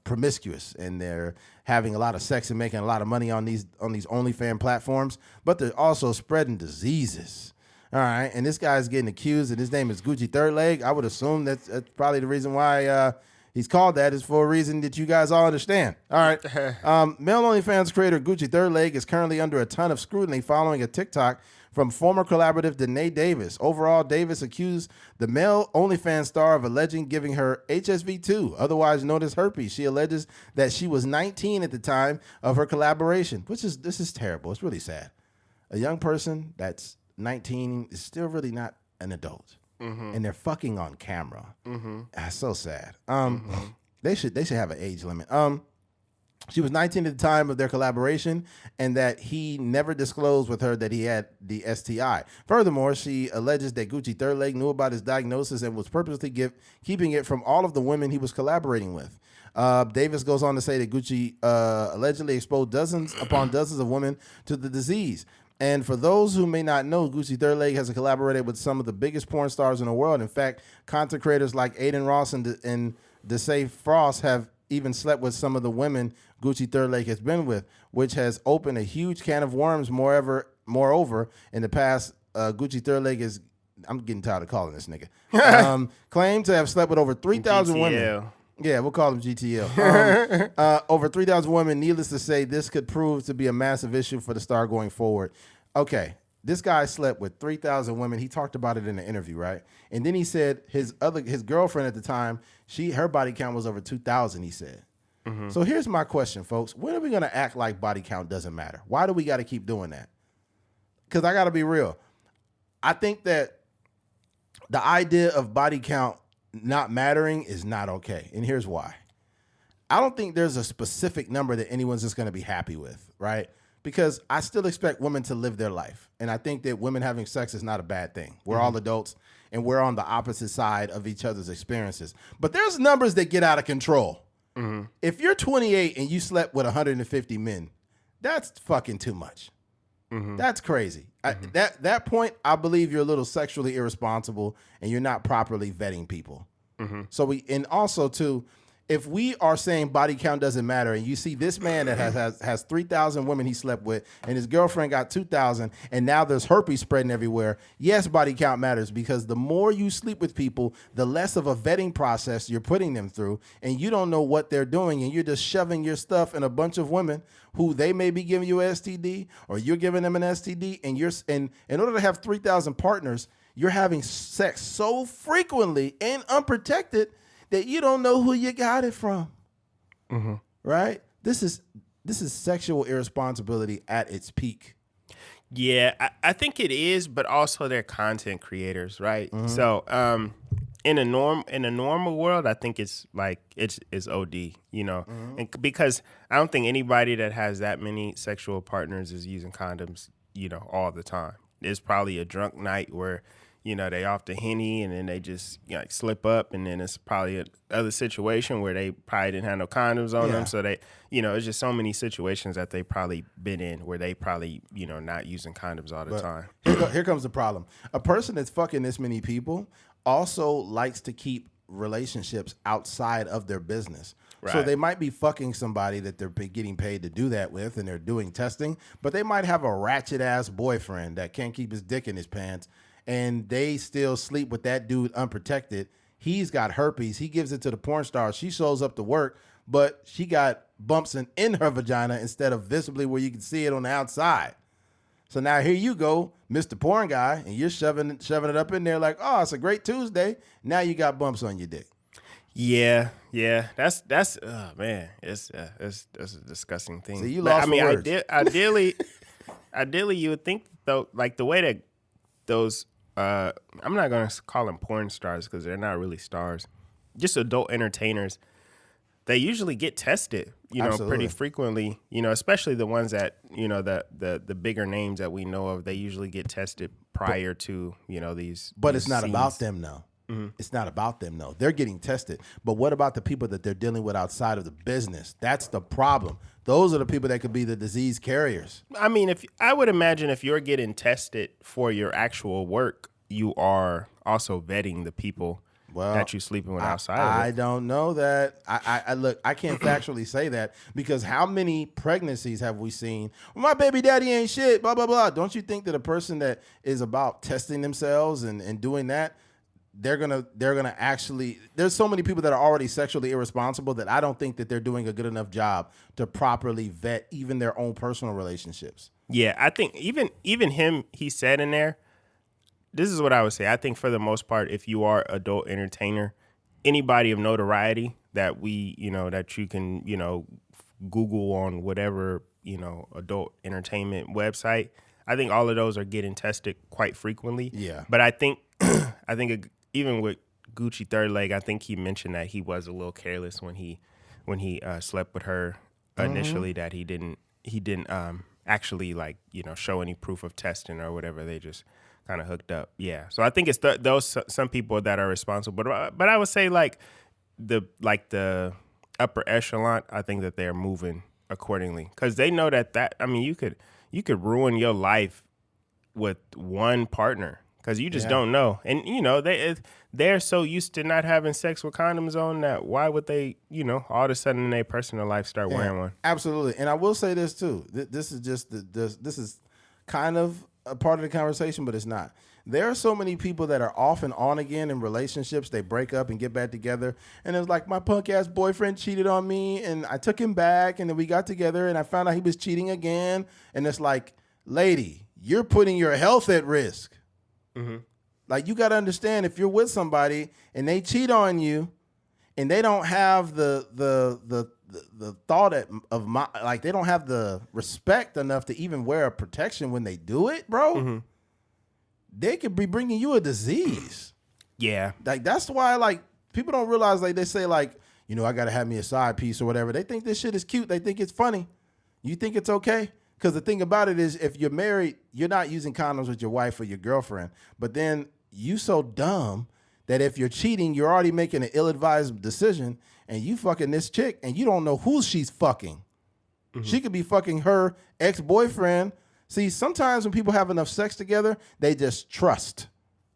promiscuous, and they're having a lot of sex and making a lot of money on these OnlyFans platforms, but they're also spreading diseases. All right, and this guy's getting accused, and his name is Gucci Third Leg. I would assume that's probably the reason why he's called that is for a reason that you guys all understand. All right, male OnlyFans creator Gucci Third Leg is currently under a ton of scrutiny following a TikTok from former collaborative Danae Davis. Overall, Davis accused the male OnlyFans star of alleging giving her HSV2, otherwise known as herpes. She alleges that she was 19 at the time of her collaboration, this is terrible. It's really sad. A young person that's 19 is still really not an adult, and they're fucking on camera. That's so sad. They should have an age limit. She was 19 at the time of their collaboration, and that he never disclosed with her that he had the STI. Furthermore, she alleges that Gucci Third Leg knew about his diagnosis and was purposely keeping it from all of the women he was collaborating with. Davis goes on to say that Gucci allegedly exposed dozens upon dozens of women to the disease. And for those who may not know, Gucci Third Leg has collaborated with some of the biggest porn stars in the world. In fact, content creators like Aiden Ross and Desai Frost have even slept with some of the women Gucci Third Leg has been with, which has opened a huge can of worms. Moreover, in the past, Gucci Third Leg is, I'm getting tired of calling this nigga, claimed to have slept with over 3,000 women. Yeah, we'll call him GTL. Over 3,000 women. Needless to say, this could prove to be a massive issue for the star going forward. Okay, this guy slept with 3,000 women. He talked about it in an interview, right? And then he said his girlfriend at the time, her body count was over 2,000, he said. So here's my question, folks. When are we going to act like body count doesn't matter? Why do we got to keep doing that? Because I got to be real. I think that the idea of body count not mattering is not okay. And here's why. I don't think there's a specific number that anyone's just going to be happy with, right? Because I still expect women to live their life. And I think that women having sex is not a bad thing. We're all adults, and we're on the opposite side of each other's experiences. But there's numbers that get out of control. If you're 28 and you slept with 150 men, that's fucking too much. That's crazy. At that point, I believe you're a little sexually irresponsible and you're not properly vetting people. So and also too, if we are saying body count doesn't matter, and you see this man that has 3,000 women he slept with, and his girlfriend got 2,000, and now there's herpes spreading everywhere. Yes, body count matters, because the more you sleep with people, the less of a vetting process you're putting them through, and you don't know what they're doing, and you're just shoving your stuff in a bunch of women who they may be giving you an STD, or you're giving them an STD, and in order to have 3,000 partners, you're having sex so frequently and unprotected that you don't know who you got it from, right? This is sexual irresponsibility at its peak. Yeah, I think it is, but also they're content creators, right? So, in a normal world, I think it's like it's OD, you know, and because I don't think anybody that has that many sexual partners is using condoms, you know, all the time. There's probably a drunk night where, you know, they off the Henny and then they just, you know, like slip up, and then it's probably another situation where they probably didn't have no condoms on them. So they, you know, it's just so many situations that they probably been in where they probably, you know, not using condoms all the time. Here comes the problem. A person that's fucking this many people also likes to keep relationships outside of their business. Right. So they might be fucking somebody that they're getting paid to do that with, and they're doing testing, but they might have a ratchet ass boyfriend that can't keep his dick in his pants, and they still sleep with that dude unprotected. He's got herpes. He gives it to the porn star. She shows up to work, but she got bumps in her vagina instead of visibly where you can see it on the outside. So now here you go, Mr. Porn Guy, and you're shoving it up in there like, oh, it's a great Tuesday. Now you got bumps on your dick. Yeah. That's oh man, that's a disgusting thing. So you lost words. Ideally, you would think though, like the way that those I'm not gonna call them porn stars because they're not really stars, just adult entertainers. They usually get tested, you know, pretty frequently. You know, especially the ones that, you know, the bigger names that we know of. They usually get tested prior to, you know, these. But it's not scenes. about them, though. It's not about them, though. They're getting tested. But what about the people that they're dealing with outside of the business? That's the problem. Those are the people that could be the disease carriers. I mean, I would imagine if you're getting tested for your actual work, you are also vetting the people that you're sleeping with outside of it. I don't know that. I look, I can't factually say that, because how many pregnancies have we seen? Well, my baby daddy ain't shit, blah, blah, blah. Don't you think that a person that is about testing themselves and doing that, they're gonna actually, there's so many people that are already sexually irresponsible that I don't think that they're doing a good enough job to properly vet even their own personal relationships. Yeah, I think even him, he said in there, this is what I would say. I think for the most part, if you are adult entertainer, anybody of notoriety that that you can, you know, Google on whatever, you know, adult entertainment website, I think all of those are getting tested quite frequently. Yeah. But I think I think even with Gucci third leg, I think he mentioned that he was a little careless when he slept with her initially. That he didn't actually like show any proof of testing or whatever. They just kind of hooked up. Yeah. So I think it's those some people that are responsible. But I would say like the upper echelon, I think that they're moving accordingly because they know that I mean you could ruin your life with one partner because you just don't know. And they're so used to not having sex with condoms on that why would they all of a sudden in their personal life start wearing one? Absolutely. And I will say this too. This is just this is kind of a part of the conversation, but it's not. There are so many people that are off and on again in relationships. They break up and get back together. And it's like, my punk ass boyfriend cheated on me and I took him back and then we got together and I found out he was cheating again. And it's like, lady, you're putting your health at risk. Mm-hmm. Like, you got to understand, if you're with somebody and they cheat on you and they don't have the thought of like they don't have the respect enough to even wear a protection when they do it, bro, they could be bringing you a disease. Yeah. Like, that's why, like, people don't realize, like, they say, like, I got to have me a side piece or whatever. They think this shit is cute. They think it's funny. You think it's okay? Because the thing about it is, if you're married, you're not using condoms with your wife or your girlfriend. But then you so dumb that if you're cheating, you're already making an ill-advised decision, and you fucking this chick, and you don't know who she's fucking. Mm-hmm. She could be fucking her ex-boyfriend. See, sometimes when people have enough sex together, they just trust.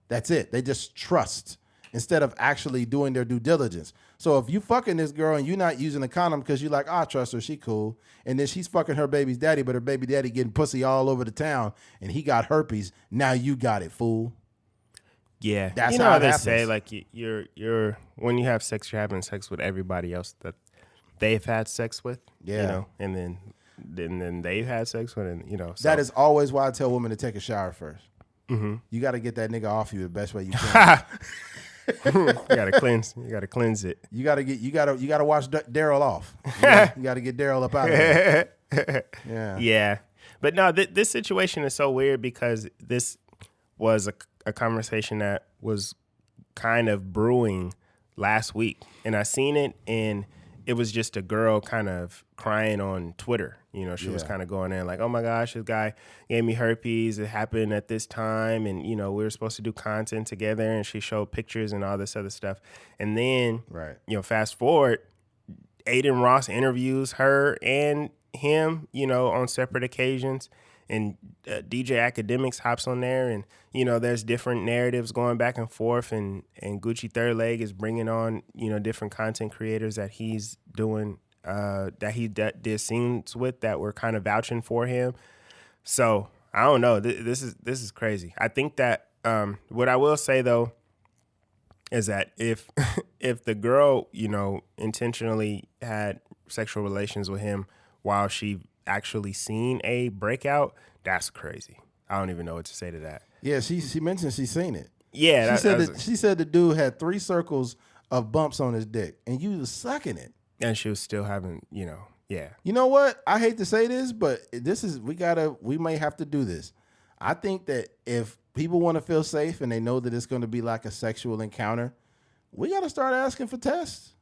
That's it. They just trust instead of actually doing their due diligence. So if you fucking this girl and you're not using a condom because you're like, I trust her, she cool, and then she's fucking her baby's daddy, but her baby daddy getting pussy all over the town, and he got herpes, now you got it, fool. Yeah, that's how they say, like, you're when you have sex, you're having sex with everybody else that they've had sex with. Yeah, and then they've had sex with, and so. That is always why I tell women to take a shower first. Mm-hmm. You got to get that nigga off you the best way you can. You gotta cleanse. You gotta cleanse it. You gotta wash Daryl off. You gotta get Daryl up out of there. Yeah. But no, this situation is so weird because this was a conversation that was kind of brewing last week, and I seen it, and it was just a girl kind of crying on Twitter. She was kind of going in like, oh my gosh, this guy gave me herpes. It happened at this time. And, we were supposed to do content together. And she showed pictures and all this other stuff. And then, fast forward, Aiden Ross interviews her and him, on separate occasions. And DJ Academics hops on there. And, there's different narratives going back and forth. And Gucci Third Leg is bringing on, different content creators that he's doing that he did scenes with that were kind of vouching for him. So I don't know. This is crazy. I think that what I will say though is that if the girl intentionally had sexual relations with him while she actually seen a breakout, that's crazy. I don't even know what to say to that. Yeah, she mentioned she's seen it. Yeah, she said the dude had 3 circles of bumps on his dick, and you was sucking it. And she was still having, yeah. You know what? I hate to say this, but we may have to do this. I think that if people want to feel safe and they know that it's going to be like a sexual encounter, we got to start asking for tests.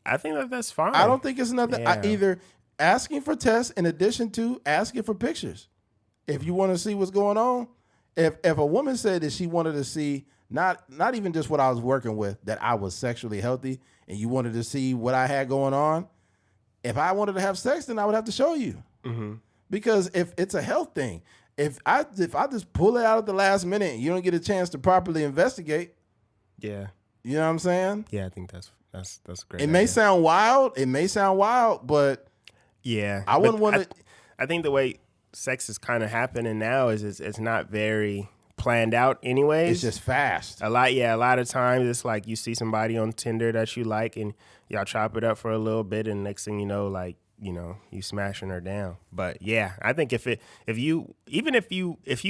I think that's fine. I don't think it's nothing. Yeah. Either asking for tests in addition to asking for pictures. If you want to see what's going on, if a woman said that she wanted to see not even just what I was working with, that I was sexually healthy, and you wanted to see what I had going on, if I wanted to have sex, then I would have to show you. Mm-hmm. Because if it's a health thing, if I just pull it out at the last minute and you don't get a chance to properly investigate, yeah, you know what I'm saying? Yeah, I think that's great. It may sound wild, but yeah, I wouldn't want to. I think the way sex is kind of happening now is it's not very planned out anyways. It's just fast. A lot of times it's like you see somebody on Tinder that you like and y'all chop it up for a little bit and next thing you know, like, you smashing her down. But yeah, I think if you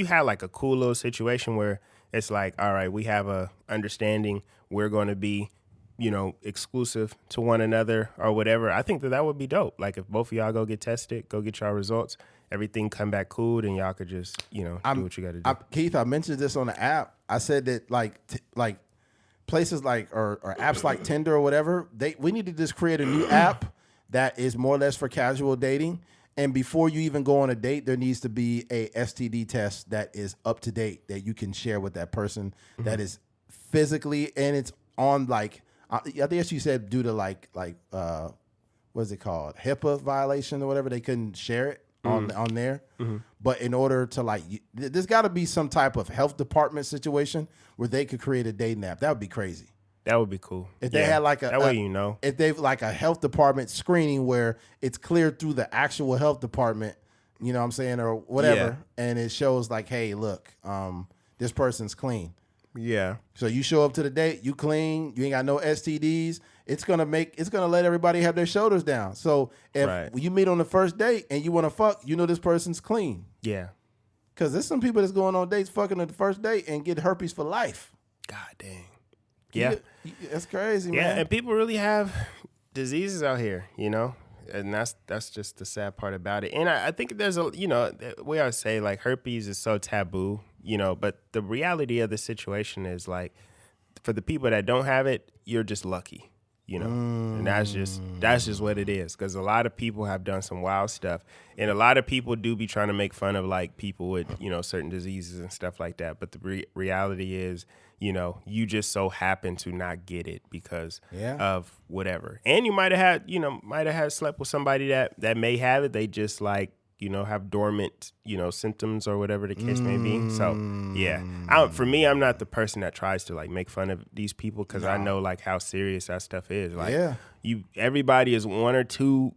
had like a cool little situation where it's like, all right, we have a understanding, we're going to be, exclusive to one another or whatever, I think that would be dope. Like if both of y'all go get tested, go get y'all results, everything come back cool, then y'all could just, do what you got to do. Keith, I mentioned this on the app. I said that like places like or apps like Tinder or whatever, we need to just create a new app that is more or less for casual dating. And before you even go on a date, there needs to be a STD test that is up to date that you can share with that person that is physically, and it's on like, I guess you said due to like what's it called? HIPAA violation or whatever, they couldn't share it on there. But in order to there's got to be some type of health department situation where they could create a dating app. That would be crazy. That would be cool. If they had like that way, if they've like a health department screening where it's cleared through the actual health department, you know what I'm saying, or whatever, and it shows like, hey, look, this person's clean. Yeah. So you show up to the date, you clean, you ain't got no STDs. It's gonna let everybody have their shoulders down. So if you meet on the first date and you want to fuck, you know this person's clean. Yeah. Because there's some people that's going on dates fucking at the first date and get herpes for life. God dang. Yeah. That's crazy, man. Yeah, and people really have diseases out here, and that's just the sad part about it. And I think there's we always say like herpes is so taboo, but the reality of the situation is like for the people that don't have it, you're just lucky, and that's just what it is. Because a lot of people have done some wild stuff, and a lot of people do be trying to make fun of like people with certain diseases and stuff like that. But the reality is, you just so happen to not get it because of whatever. And you might have had slept with somebody that may have it. They just like, have dormant, symptoms or whatever the case may be. So yeah, for me, I'm not the person that tries to like make fun of these people because I know like how serious that stuff is. Like everybody is one or two,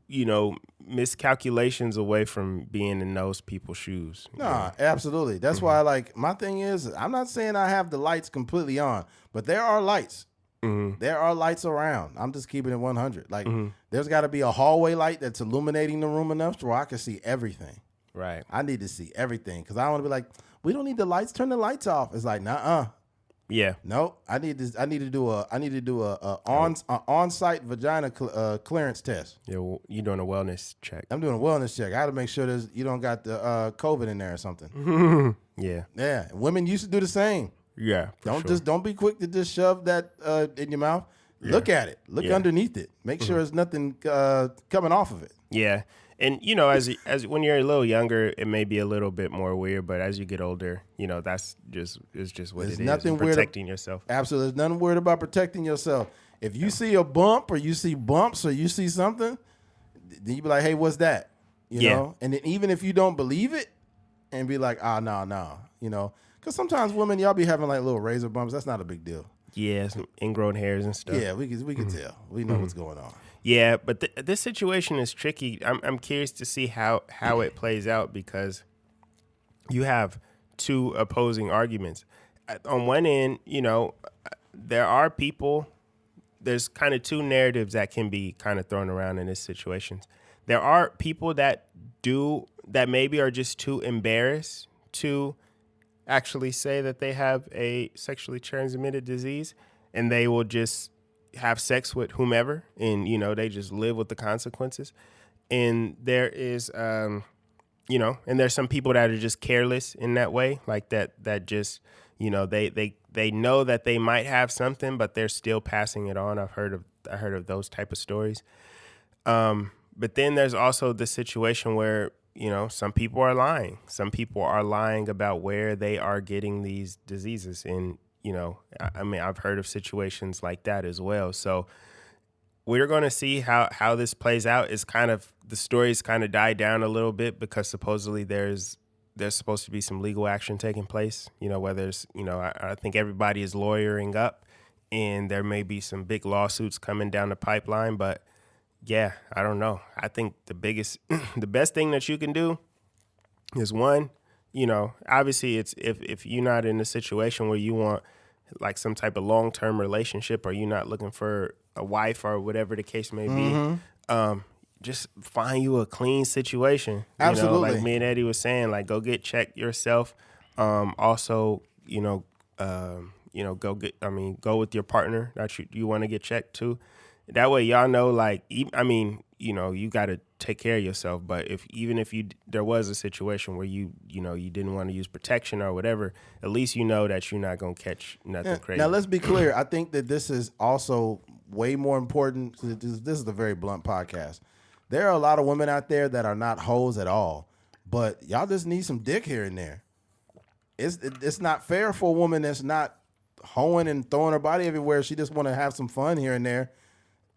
miscalculations away from being in those people's shoes. Nah, absolutely. That's why like my thing is, I'm not saying I have the lights completely on, but there are lights. There are lights around. I'm just keeping it 100. Like there's got to be a hallway light that's illuminating the room enough to where I can see everything. Right. I need to see everything because I want to be like, we don't need the lights. Turn the lights off. It's like, nah. Yeah. Nope. I need to do a on-site vagina clearance test. Yeah, you're doing a wellness check. I'm doing a wellness check. I got to make sure you don't got the COVID in there or something. Yeah. Yeah. Women used to do the same. Yeah. Don't be quick to just shove that in your mouth. Yeah. Look at it. Look underneath it. Make sure there's nothing coming off of it. Yeah. And as when you're a little younger, it may be a little bit more weird, but as you get older, that's just what there's it nothing is. Weird protecting yourself. Absolutely. There's nothing weird about protecting yourself. If you see a bump or you see bumps or you see something, then you be like, hey, what's that? You know? And then even if you don't believe it and be like, no. Because sometimes women, y'all be having like little razor bumps. That's not a big deal. Yeah, some ingrown hairs and stuff. Yeah, we can tell. We know what's going on. Yeah, but this situation is tricky. I'm curious to see how it plays out because you have two opposing arguments. On one end, there are people. There's kind of two narratives that can be kind of thrown around in this situation. There are people that maybe are just too embarrassed to actually say that they have a sexually transmitted disease, and they will just have sex with whomever, and they just live with the consequences. And there is and there's some people that are just careless in that way, like that just they know that they might have something, but they're still passing it on. I heard of those type of stories. But then there's also the situation where some people are lying. Some people are lying about where they are getting these diseases. And, I've heard of situations like that as well. So we're going to see how this plays out. The stories kind of died down a little bit because supposedly there's supposed to be some legal action taking place, whether it's, I think everybody is lawyering up and there may be some big lawsuits coming down the pipeline, but yeah, I don't know. I think the best thing that you can do is one, obviously it's if you're not in a situation where you want like some type of long-term relationship or you're not looking for a wife or whatever the case may be, just find you a clean situation. Absolutely. Like me and Eddie was saying, like go get checked yourself. Also, go with your partner that you want to get checked too. That way y'all know, like, you got to take care of yourself. But even if there was a situation where you didn't want to use protection or whatever, at least you know that you're not gonna catch nothing crazy. Now let's be clear. I think that this is also way more important. This is a very blunt podcast. There are a lot of women out there that are not hoes at all, but y'all just need some dick here and there. It's not fair for a woman that's not hoeing and throwing her body everywhere. She just want to have some fun here and there.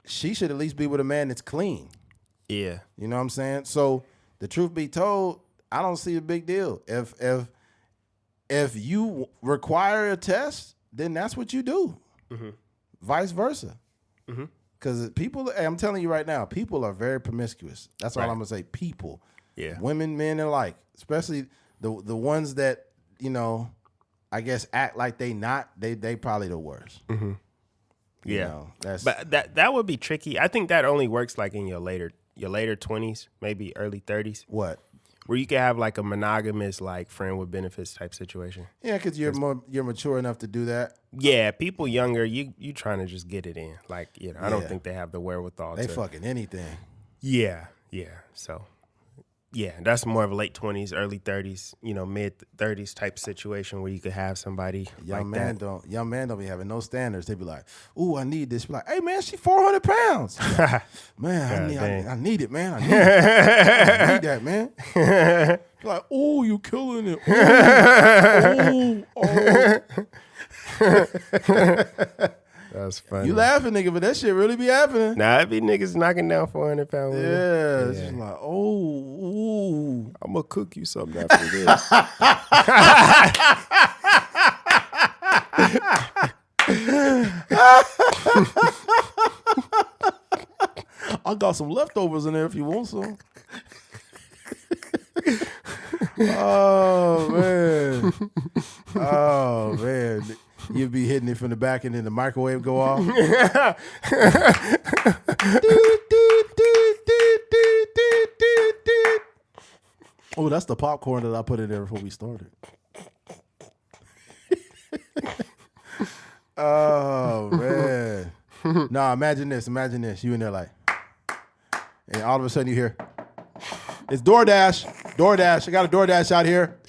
She should at least be with a man that's clean. Yeah. You know what I'm saying? So the truth be told, I don't see a big deal. If you require a test, then that's what you do. Mm-hmm. Vice versa. Because people, I'm telling you right now, people are very promiscuous. That's all I'm gonna say. People, women, men alike, especially the ones that I guess act like they not. They probably the worst. Mm-hmm. Yeah, but that would be tricky. I think that only works like in your later 20s, maybe early 30s. What? Where you can have like a monogamous, like friend with benefits type situation. Yeah, because you're mature enough to do that. Yeah, people younger, you trying to just get it in. Like, I don't think they have the wherewithal. They fucking anything. Yeah. So, yeah, that's more of a late 20s, early 30s, mid 30s type situation where you could have somebody young like man that. Young man don't be having no standards. They be like, "Ooh, I need this." Be like, "Hey, man, she 400 pounds." Man, I need it, man. I need that, man. Like, "Ooh, you killing it." Ooh. That's funny. You laughing, nigga, but that shit really be happening. Nah, it be niggas knocking down 400 pounds. Yeah, it's just like, ooh. I'm gonna cook you something after this. I got some leftovers in there if you want some. Oh man. You'd be hitting it from the back and then the microwave go off. Oh, that's the popcorn that I put in there before we started. Oh, man. Nah, imagine this. You in there like, and all of a sudden you hear, it's DoorDash. I got a DoorDash out here.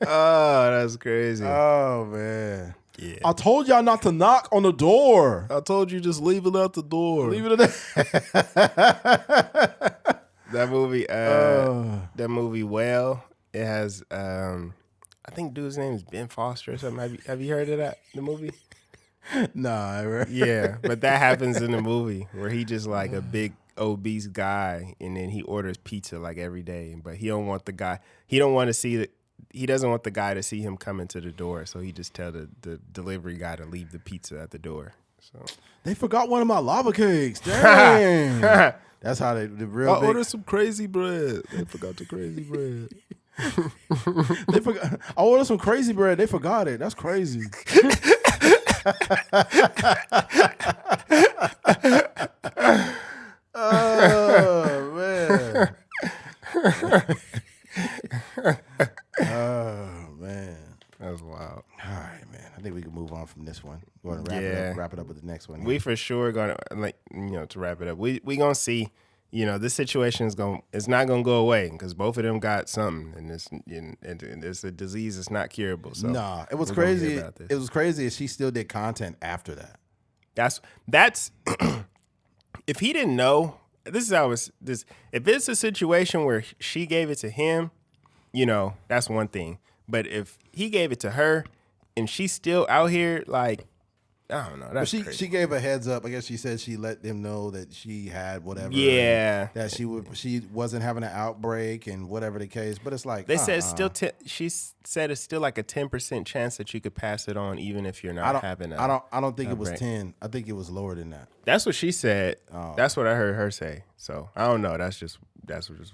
Oh, that's crazy. Oh, man. Yeah. I told y'all not to knock on the door. I told you just leave it at the door. Leave it at that movie, that movie, Well, it has, I think dude's name is Ben Foster or something. Have you heard of that, the movie? Nah. Yeah, but that happens in the movie where he just like a big obese guy and then he orders pizza like every day, but he don't want the guy, he doesn't want the guy to see him coming to the door, so he just tell the delivery guy to leave the pizza at the door. So they forgot one of my lava cakes. Dang. That's how the real I ordered some crazy bread. They forgot the crazy bread. They forgot. I ordered some crazy bread. They forgot it. That's crazy. Oh man. Oh man. That's wild. All right, man. I think we can move on from this one. Go ahead and wrap it up with the next one. We for sure gonna to wrap it up. We gonna see. This situation it's not gonna go away because both of them got something, and it's a disease that's not curable. So it was crazy. It was crazy. She still did content after that. That's if he didn't know. This is how it's this. If it's a situation where she gave it to him, that's one thing. But if he gave it to her and she's still out here, like, I don't know. That's crazy. She gave a heads up. I guess she said she let them know that she had whatever. Yeah. That she wasn't having an outbreak and whatever the case. But it's like they said it's still. She said it's still like a 10% chance that you could pass it on even if you're not having. I don't think it was 10. I think it was lower than that. That's what she said. Oh. That's what I heard her say. So I don't know. That's just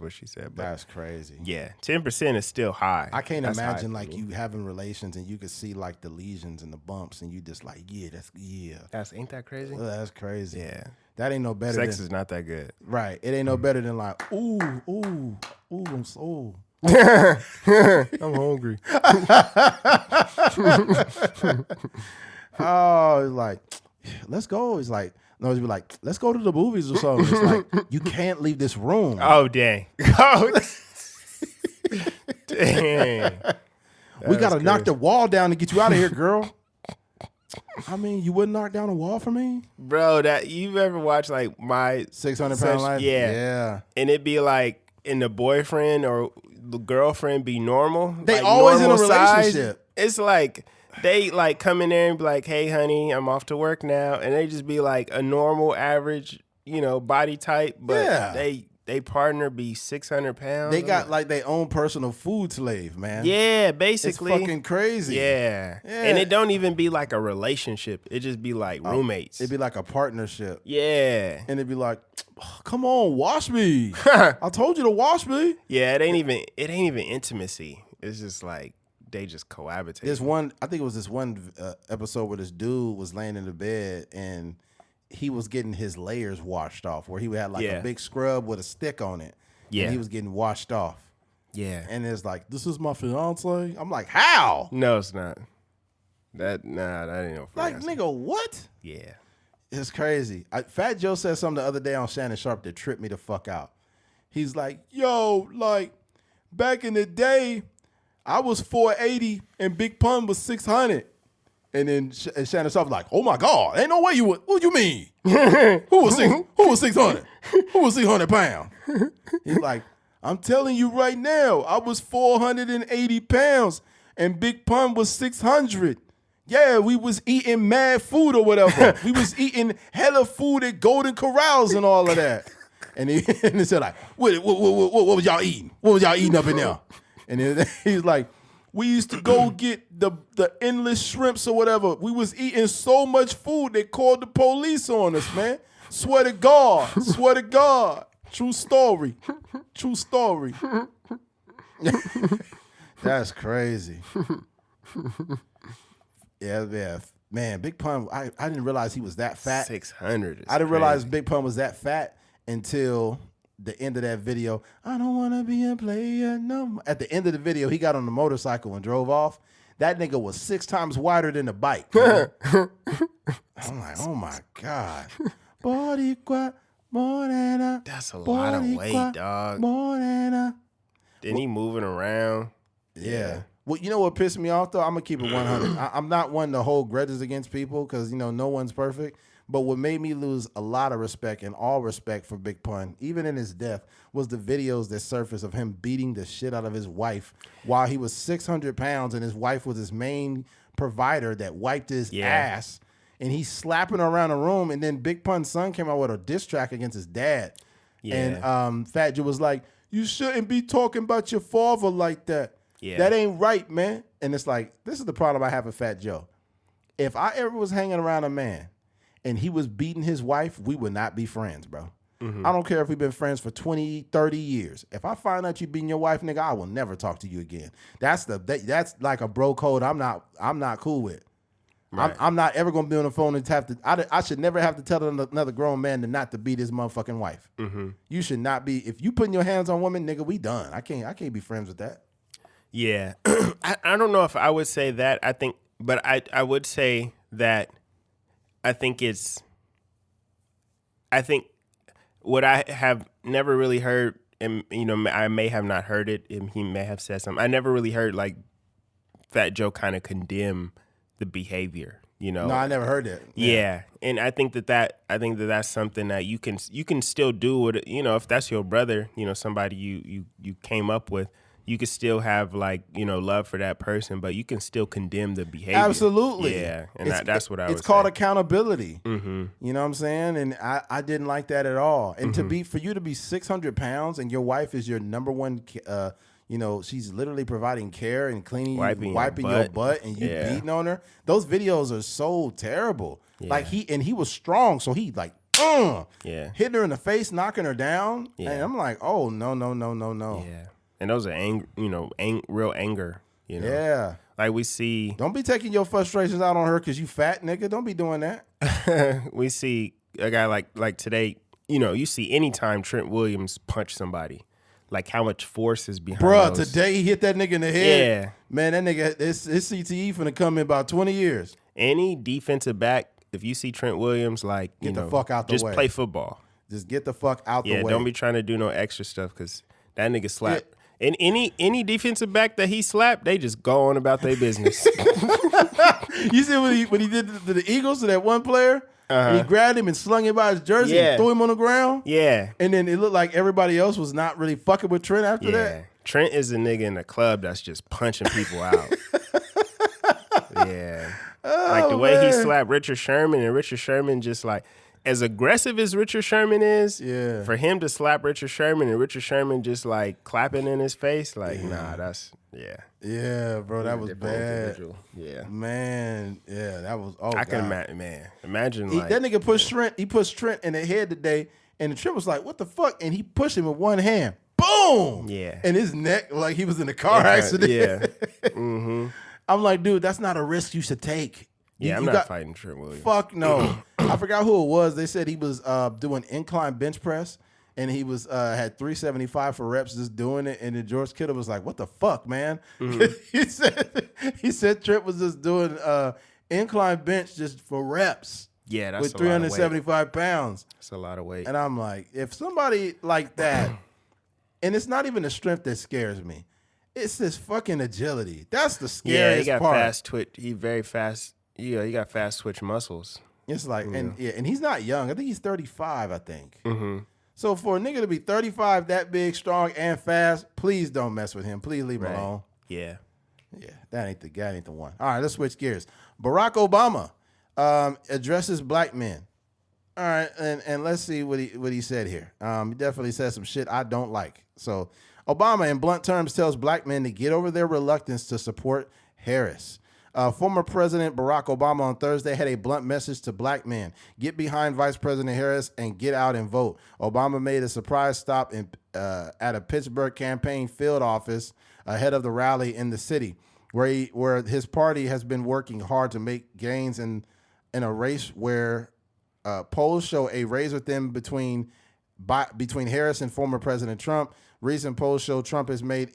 what she said. But that's crazy. Yeah, 10% is still high. I can't imagine like you having relations and you could see like the lesions and the bumps and you just like ain't that crazy? That's crazy. Yeah, that ain't no better. Sex is not that good. Right. It ain't no better than like ooh, I'm so. I'm hungry. Oh, it's like let's go. It's like And I was be like, let's go to the movies or something. It's like, you can't leave this room. Oh, dang. Oh, dang. We got to knock the wall down to get you out of here, girl. I mean, you wouldn't knock down a wall for me? Bro, that you ever watch like My 600-Pound Life? Yeah. And it'd be like, and the boyfriend or the girlfriend be normal. They like always in a size. relationship. It's like they like come in there and be like, hey, honey, I'm off to work now. And they just be like a normal, average, body type. But they partner be 600 pounds. They got like their own personal food slave, man. Yeah, basically. It's fucking crazy. Yeah. And it don't even be like a relationship. It just be like roommates. It'd be like a partnership. Yeah. And it'd be like, oh, come on, wash me. I told you to wash me. Yeah, it ain't even intimacy. It's just like they just cohabitate. I think it was this one episode where this dude was laying in the bed and he was getting his layers washed off, where he had like a big scrub with a stick on it. Yeah. And he was getting washed off. Yeah. And it's like, this is my fiance. I'm like, how? No, it's not. That ain't no fiance. Like, nigga, what? Yeah. It's crazy. Fat Joe said something the other day on Shannon Sharp that tripped me the fuck out. He's like, yo, like, back in the day, I was 480 and Big Pun was 600. And then Shannon Sharp was like, oh my God, ain't no way you would. What do you mean? Who was 600? Who was 600 pounds? He's like, I'm telling you right now, I was 480 pounds and Big Pun was 600. Yeah, we was eating mad food or whatever. We was eating hella food at Golden Corrals and all of that. And he said like, what was y'all eating? What was y'all eating up in there? And then he's like, we used to go get the endless shrimps or whatever. We was eating so much food they called the police on us, man. Swear to God. Swear to God. True story. True story. That's crazy. Yeah. Man, Big Pun, I didn't realize he was that fat. 600 I didn't realize Big Pun was that fat until the end of that video. I don't want to be a player no more. At the end of the video, he got on the motorcycle and drove off. That nigga was 6 times wider than the bike. I'm like, oh my God. That's a lot of weight, dog. Then he moving around. Yeah. Well, you know what pissed me off, though? I'm going to keep it 100. I'm not one to hold grudges against people because, no one's perfect. But what made me lose a lot of respect and all respect for Big Pun, even in his death, was the videos that surfaced of him beating the shit out of his wife while he was 600 pounds and his wife was his main provider that wiped his ass. And he's slapping her around the room. And then Big Pun's son came out with a diss track against his dad. Yeah. And Fat Joe was like, you shouldn't be talking about your father like that. Yeah. That ain't right, man. And it's like, this is the problem I have with Fat Joe. If I ever was hanging around a man and he was beating his wife, we would not be friends, bro. Mm-hmm. I don't care if we've been friends for 20, 30 years. If I find out you beating your wife, nigga, I will never talk to you again. That's like a bro code I'm not cool with. Right. I'm not ever going to be on the phone and have to, I should never have to tell another grown man to beat his motherfucking wife. Mm-hmm. You should not be, if you putting your hands on women, nigga, we done. I can't be friends with that. Yeah. I don't know if I would say that. I would say that I think what I have never really heard, and I may have not heard it, and he may have said something. I never really heard like Fat Joe kind of condemn the behavior. No, I never heard that. Yeah, and I think that's something that you can still do with it. If that's your brother, somebody you came up with. You can still have love for that person, but you can still condemn the behavior. Absolutely. Yeah, and that's what I would say. It's called accountability. Mm-hmm. You know what I'm saying? And I didn't like that at all. And for you to be 600 pounds and your wife is your number one, she's literally providing care and cleaning, wiping your butt and you beating on her. Those videos are so terrible. Yeah. Like he was strong, so he hitting her in the face, knocking her down. Yeah. And I'm like, oh, no. Yeah. And those are real anger, Yeah. Like we see. Don't be taking your frustrations out on her because you fat, nigga. Don't be doing that. We see a guy like today, you see anytime Trent Williams punch somebody, like how much force is behind those. Today he hit that nigga in the head. Yeah. Man, that nigga, his CTE finna come in about 20 years. Any defensive back if you see Trent Williams, like, Get the fuck out the just way. play football. Just get the fuck out the Yeah, way. don't be trying to do no extra stuff because that nigga slapped. And any defensive back that he slapped, they just go on about their business. You see when he did to the Eagles to that one player? And he grabbed him and slung him by his jersey and threw him on the ground? Yeah. And then it looked like everybody else was not really fucking with Trent after that? Trent is a nigga in a club that's just punching people out. Yeah. Like the way he slapped Richard Sherman, and Richard Sherman just like, as aggressive as Richard Sherman is, for him to slap Richard Sherman and Richard Sherman just like clapping in his face, like, nah, that's, Yeah, bro, that was bad. Individual. Yeah. Man, yeah, that was, I can imagine, Imagine like. That nigga pushed Trent, he pushed Trent in the head today, and the Trent was like, what the fuck? And he pushed him with one hand. Boom! Yeah. And his neck, like he was in a car accident. Yeah. Mm-hmm. I'm like, dude, that's not a risk you should take. Yeah, I'm not fighting Trent Williams. Fuck no. I forgot who it was. They said he was doing incline bench press, and he was had 375 for reps just doing it. And then George Kittle was like, "What the fuck, man?" he said Trent was just doing incline bench just for reps. Yeah, that's with 375 pounds. That's a lot of weight. And I'm like, if somebody like that, and it's not even the strength that scares me, it's this fucking agility. That's the scariest part. Yeah, he got fast twitch. He very fast. Yeah, he got fast twitch muscles. It's like, and he's not young. I think he's 35, I think. Mm-hmm. So for a nigga to be 35, that big, strong, and fast, please don't mess with him. Please leave him alone. Yeah. Yeah, that ain't the one. All right, let's switch gears. Barack Obama addresses black men. All right, and let's see what he said here. He definitely said some shit I don't like. So Obama, in blunt terms, tells black men to get over their reluctance to support Harris. Former President Barack Obama on Thursday had a blunt message to black men. Get behind Vice President Harris and get out and vote. Obama made a surprise stop at a Pittsburgh campaign field office ahead of the rally in the city, where his party has been working hard to make gains in a race where polls show a race within between Harris and former President Trump. Recent polls show Trump has made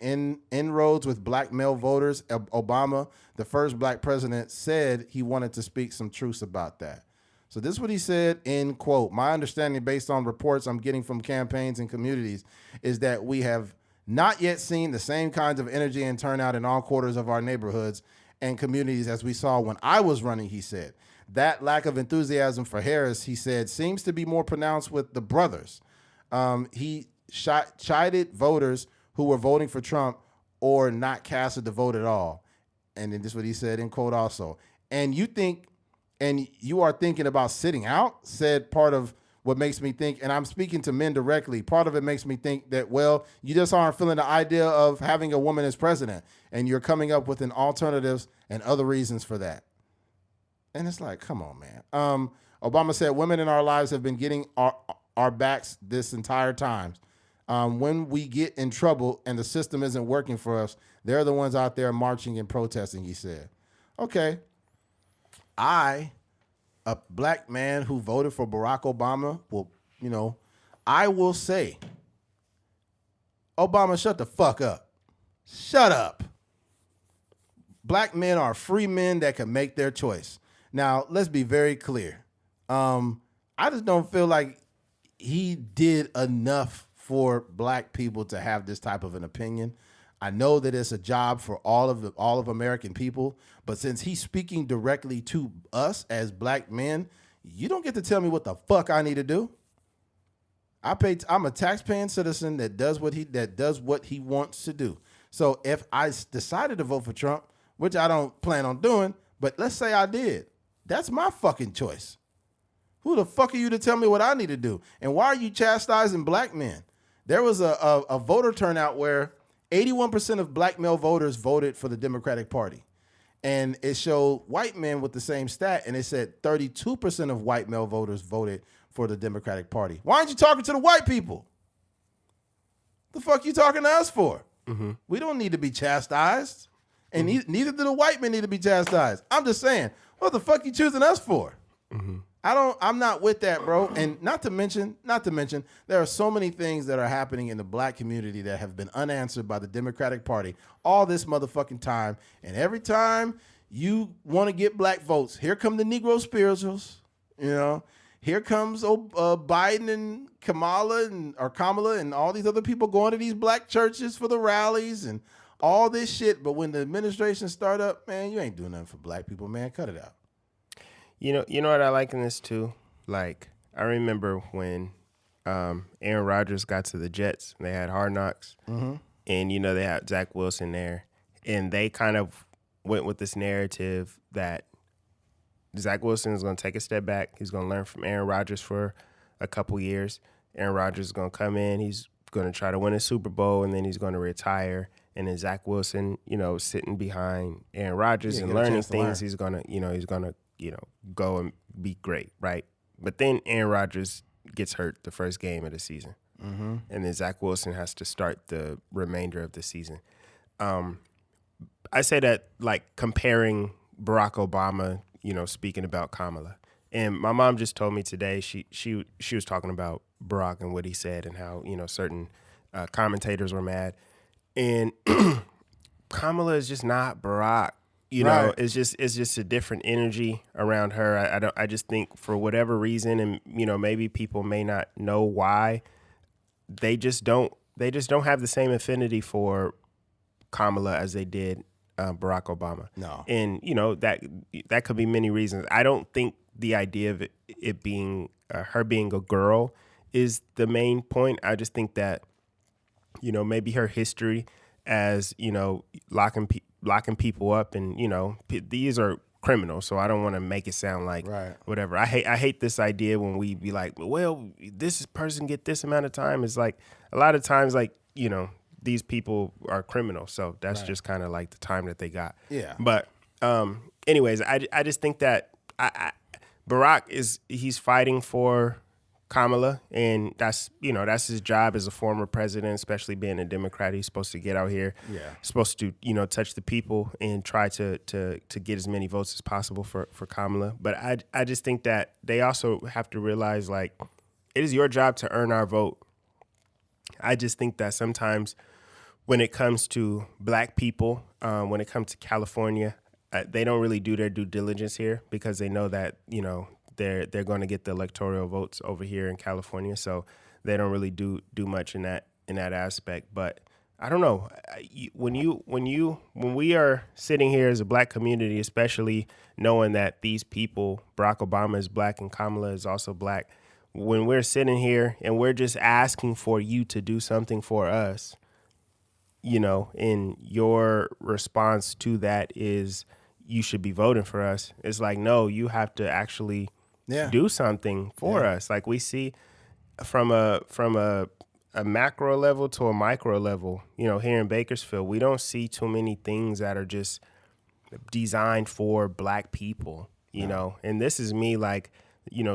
inroads with black male voters. Obama, the first black president, said he wanted to speak some truths about that. So this is what he said in quote, "My understanding based on reports I'm getting from campaigns and communities is that we have not yet seen the same kinds of energy and turnout in all quarters of our neighborhoods and communities as we saw when I was running," he said. That lack of enthusiasm for Harris, he said, seems to be more pronounced with the brothers. He chided voters who were voting for Trump or not casted the vote at all. And then this is what he said in quote also. And you are thinking about sitting out, said part of what makes me think, and I'm speaking to men directly, part of it makes me think that, well, you just aren't feeling the idea of having a woman as president, and you're coming up with an alternatives and other reasons for that. And it's like, come on, man. Obama said women in our lives have been getting our backs this entire time. When we get in trouble and the system isn't working for us, they're the ones out there marching and protesting, he said. Okay. A black man who voted for Barack Obama, I will say, Obama, shut the fuck up. Shut up. Black men are free men that can make their choice. Now, let's be very clear. I just don't feel like he did enough for black people to have this type of an opinion. I know that it's a job for all of American people, but since he's speaking directly to us as black men, you don't get to tell me what the fuck I need to do. I'm a tax-paying citizen that does what he wants to do. So if I decided to vote for Trump, which I don't plan on doing, but let's say I did, that's my fucking choice. Who the fuck are you to tell me what I need to do? And why are you chastising black men? There was a voter turnout where 81% of black male voters voted for the Democratic Party. And it showed white men with the same stat, and it said 32% of white male voters voted for the Democratic Party. Why aren't you talking to the white people? The fuck you talking to us for? Mm-hmm. We don't need to be chastised. And neither do the white men need to be chastised. I'm just saying, what the fuck you choosing us for? Mm-hmm. I'm not with that, bro. And not to mention, there are so many things that are happening in the black community that have been unanswered by the Democratic Party all this motherfucking time. And every time you want to get black votes, here come the Negro spirituals. You know, here comes Biden and Kamala and all these other people going to these black churches for the rallies and all this shit. But when the administration start up, man, you ain't doing nothing for black people, man. Cut it out. You know what I like in this too? Like, I remember when Aaron Rodgers got to the Jets and they had Hard Knocks, and they had Zach Wilson there, and they kind of went with this narrative that Zach Wilson is going to take a step back. He's going to learn from Aaron Rodgers for a couple years. Aaron Rodgers is going to come in. He's going to try to win a Super Bowl, and then he's going to retire. And then Zach Wilson, sitting behind Aaron Rodgers and learning things, he's going to go and be great, right? But then Aaron Rodgers gets hurt the first game of the season. And then Zach Wilson has to start the remainder of the season. I say that like comparing Barack Obama, speaking about Kamala. And my mom just told me today she was talking about Barack and what he said and how, certain commentators were mad. And Kamala is just not Barack. Right. It's just a different energy around her. I just think for whatever reason, and maybe people may not know why, they just don't have the same affinity for Kamala as they did Barack Obama. No. And that could be many reasons. I don't think the idea of it being her being a girl is the main point. I just think that maybe her history as locking people up, and these are criminals, so I don't want to make it sound like whatever. I hate this idea when we be like, well, this person get this amount of time. It's like a lot of times, like these people are criminals, so that's just kind of like the time that they got. Yeah. But anyways, I just think that Barack he's fighting for Kamala, and that's his job as a former president, especially being a Democrat. He's supposed to get out here, supposed to touch the people and try to get as many votes as possible for Kamala. But I just think that they also have to realize, like, it is your job to earn our vote. I just think that sometimes when it comes to black people, when it comes to California, they don't really do their due diligence here because they know that they're going to get the electoral votes over here in California, so they don't really do much in that aspect. But I don't know, when we are sitting here as a black community, especially knowing that these people, Barack Obama is black and Kamala is also black, when we're sitting here and we're just asking for you to do something for us, and your response to that is you should be voting for us. It's like, no, you have to actually do something for us. Like we see from a macro level to a micro level, here in Bakersfield, we don't see too many things that are just designed for black people, and this is me like,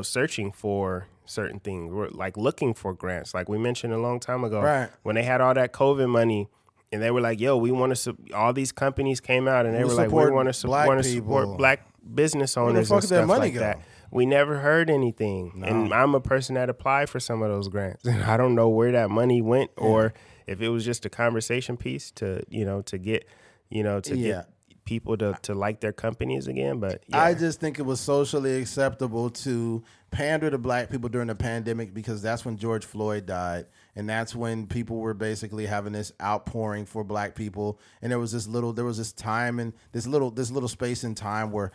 searching for certain things. We're like looking for grants. Like we mentioned a long time ago, when they had all that COVID money and they were like, yo, we want to, all these companies came out and they were like, we want to support black business owners and stuff like that. We never heard anything. No. And I'm a person that applied for some of those grants. And I don't know where that money went or if it was just a conversation piece to get people to like their companies again. But I just think it was socially acceptable to pander to black people during the pandemic because that's when George Floyd died. And that's when people were basically having this outpouring for black people. And there was this time and this little space in time where,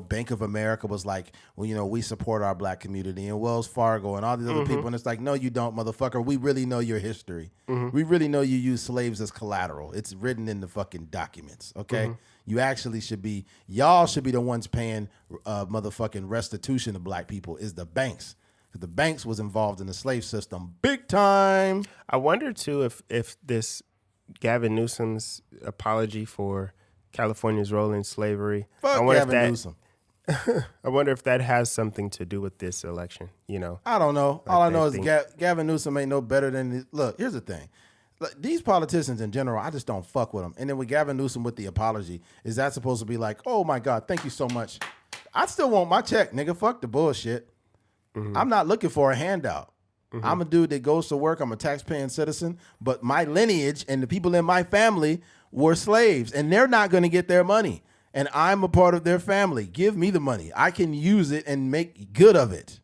Bank of America was like, well, we support our black community, and Wells Fargo and all these other people. And it's like, no, you don't, motherfucker. We really know your history. We really know you use slaves as collateral. It's written in the fucking documents. Okay. You actually y'all should be the ones paying motherfucking restitution to black people is the banks. The banks was involved in the slave system big time. I wonder, too, if this Gavin Newsom's apology for California's role in slavery. Fuck Gavin Newsom. I wonder if that has something to do with this election, I don't know. All I know is Gavin Newsom ain't no better than... Look, here's the thing. Look, these politicians in general, I just don't fuck with them. And then with Gavin Newsom with the apology, is that supposed to be like, oh, my God, thank you so much. I still want my check, nigga. Fuck the bullshit. I'm not looking for a handout. I'm a dude that goes to work. I'm a tax-paying citizen, but my lineage and the people in my family were slaves, and they're not going to get their money. and I'm a part of their family. Give me the money. I can use it and make good of it.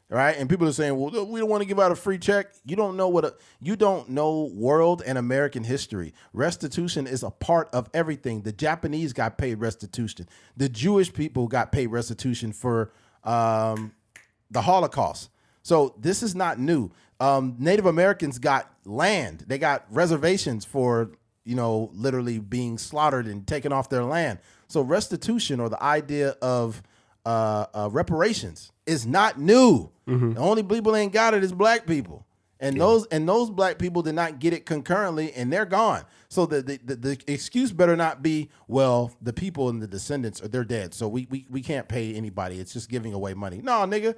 Right? And people are saying, well, we don't want to give out a free check. You don't know you don't know world and American history. Restitution is a part of everything. The Japanese got paid restitution. The Jewish people got paid restitution for the Holocaust. So this is not new. Native Americans got land. They got reservations for, literally being slaughtered and taken off their land. So restitution, or the idea of reparations, is not new. The only people that ain't got it is black people. And those black people did not get it concurrently, and they're gone. So the excuse better not be, well, the people and the descendants they're dead, so we can't pay anybody. It's just giving away money. No, nigga,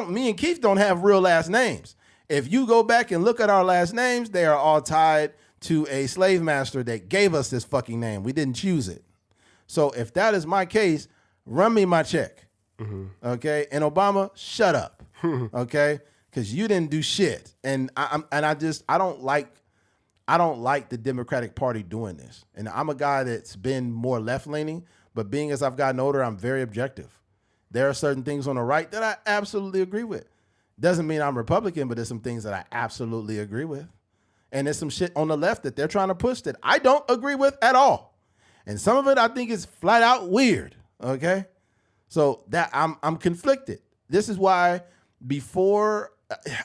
me and Keith don't have real last names. If you go back and look at our last names, they are all tied to a slave master that gave us this fucking name. We didn't choose it. So if that is my case, run me my check. Okay? And Obama, shut up. Okay? Because you didn't do shit. And I don't like the Democratic Party doing this. And I'm a guy that's been more left-leaning, but being as I've gotten older, I'm very objective. There are certain things on the right that I absolutely agree with. Doesn't mean I'm Republican, but there's some things that I absolutely agree with. And there's some shit on the left that they're trying to push that I don't agree with at all. And some of it I think is flat out weird. Okay? So that I'm conflicted. This is why before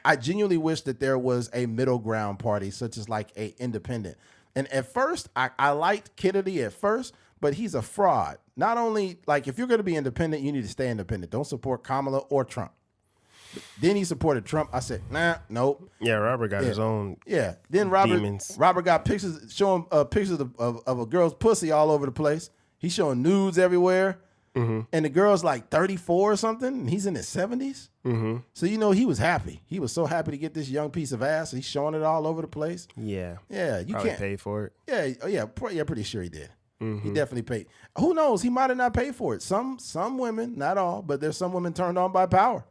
I genuinely wish that there was a middle ground party, such as like a independent. And at first, I liked Kennedy at first, but he's a fraud. Not only, like, if you're going to be independent, you need to stay independent. Don't support Kamala or Trump. Then he supported Trump. I said, nah, nope. Yeah, Robert got his own. Yeah. Then Robert got pictures showing pictures of a girl's pussy all over the place. He's showing nudes everywhere. And the girl's like 34 or something, and he's in his 70s. So he was happy. He was so happy to get this young piece of ass. He's showing it all over the place. Yeah. Yeah, you probably can't pay for it. Yeah, pretty sure he did. He definitely paid. Who knows? He might have not paid for it. Some women, not all, but there's some women turned on by power.